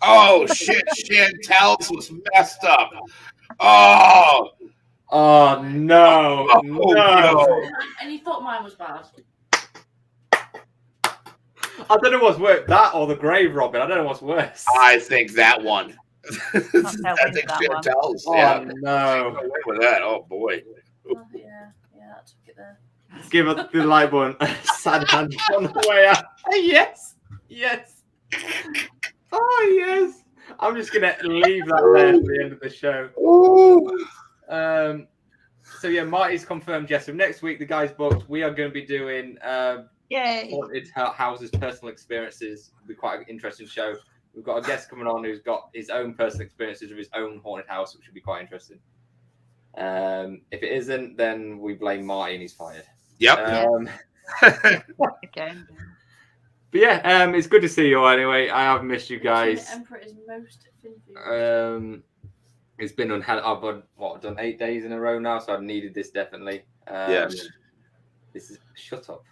Oh shit! Chantel's was messed up. Oh No, Oh, no. no. And you thought mine was bad. I don't know what's worse, that or the grave robbing. I don't know what's worse. I think that one. I wins think that one. Chantel's. Oh Yeah. no. Go away with that. Oh boy. Oh, yeah, that took it there. Give us the like button. Sad hand on the way out. Yes. Oh yes. I'm just gonna leave that there at the end of the show. Ooh. So yeah, Marty's confirmed. Yes. So next week, the guys booked. We are going to be doing Yay. haunted houses, personal experiences. It'll be quite an interesting show. We've got a guest coming on who's got his own personal experiences of his own haunted house, which will be quite interesting. If it isn't, then we blame Marty and he's fired. Yep. Again. But yeah, it's good to see you all anyway. I have missed you guys. The Emperor is most affinity. It's been I've done 8 days in a row now, so I've needed this definitely. Yes. This is shut up.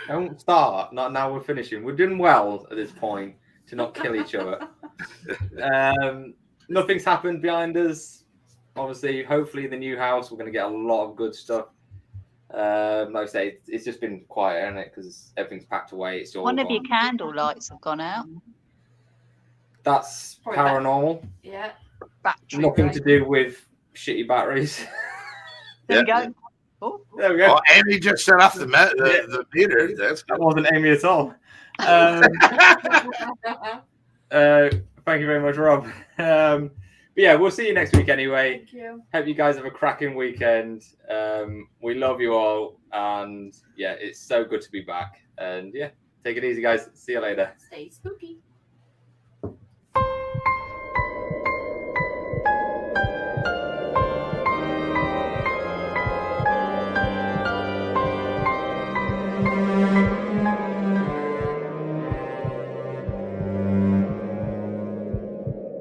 Don't start. Not now. We're finishing. We're doing well at this point to not kill each other. Nothing's happened behind us. Obviously, hopefully, the new house we're going to get a lot of good stuff. Like I say, it's just been quiet, hasn't it? Because everything's packed away. It's all One of gone. your candle lights have gone out. That's Probably paranormal. Yeah. Battery. Nothing right? to do with shitty batteries. There we go. Oh, There we go. Well, Amy just set off the meter. That's That good. wasn't Amy at all. Thank you very much, Rob. But yeah, we'll see you next week anyway. Thank you. Hope you guys have a cracking weekend. We love you all. And yeah, it's so good to be back. And yeah, take it easy, guys. See you later. Stay spooky.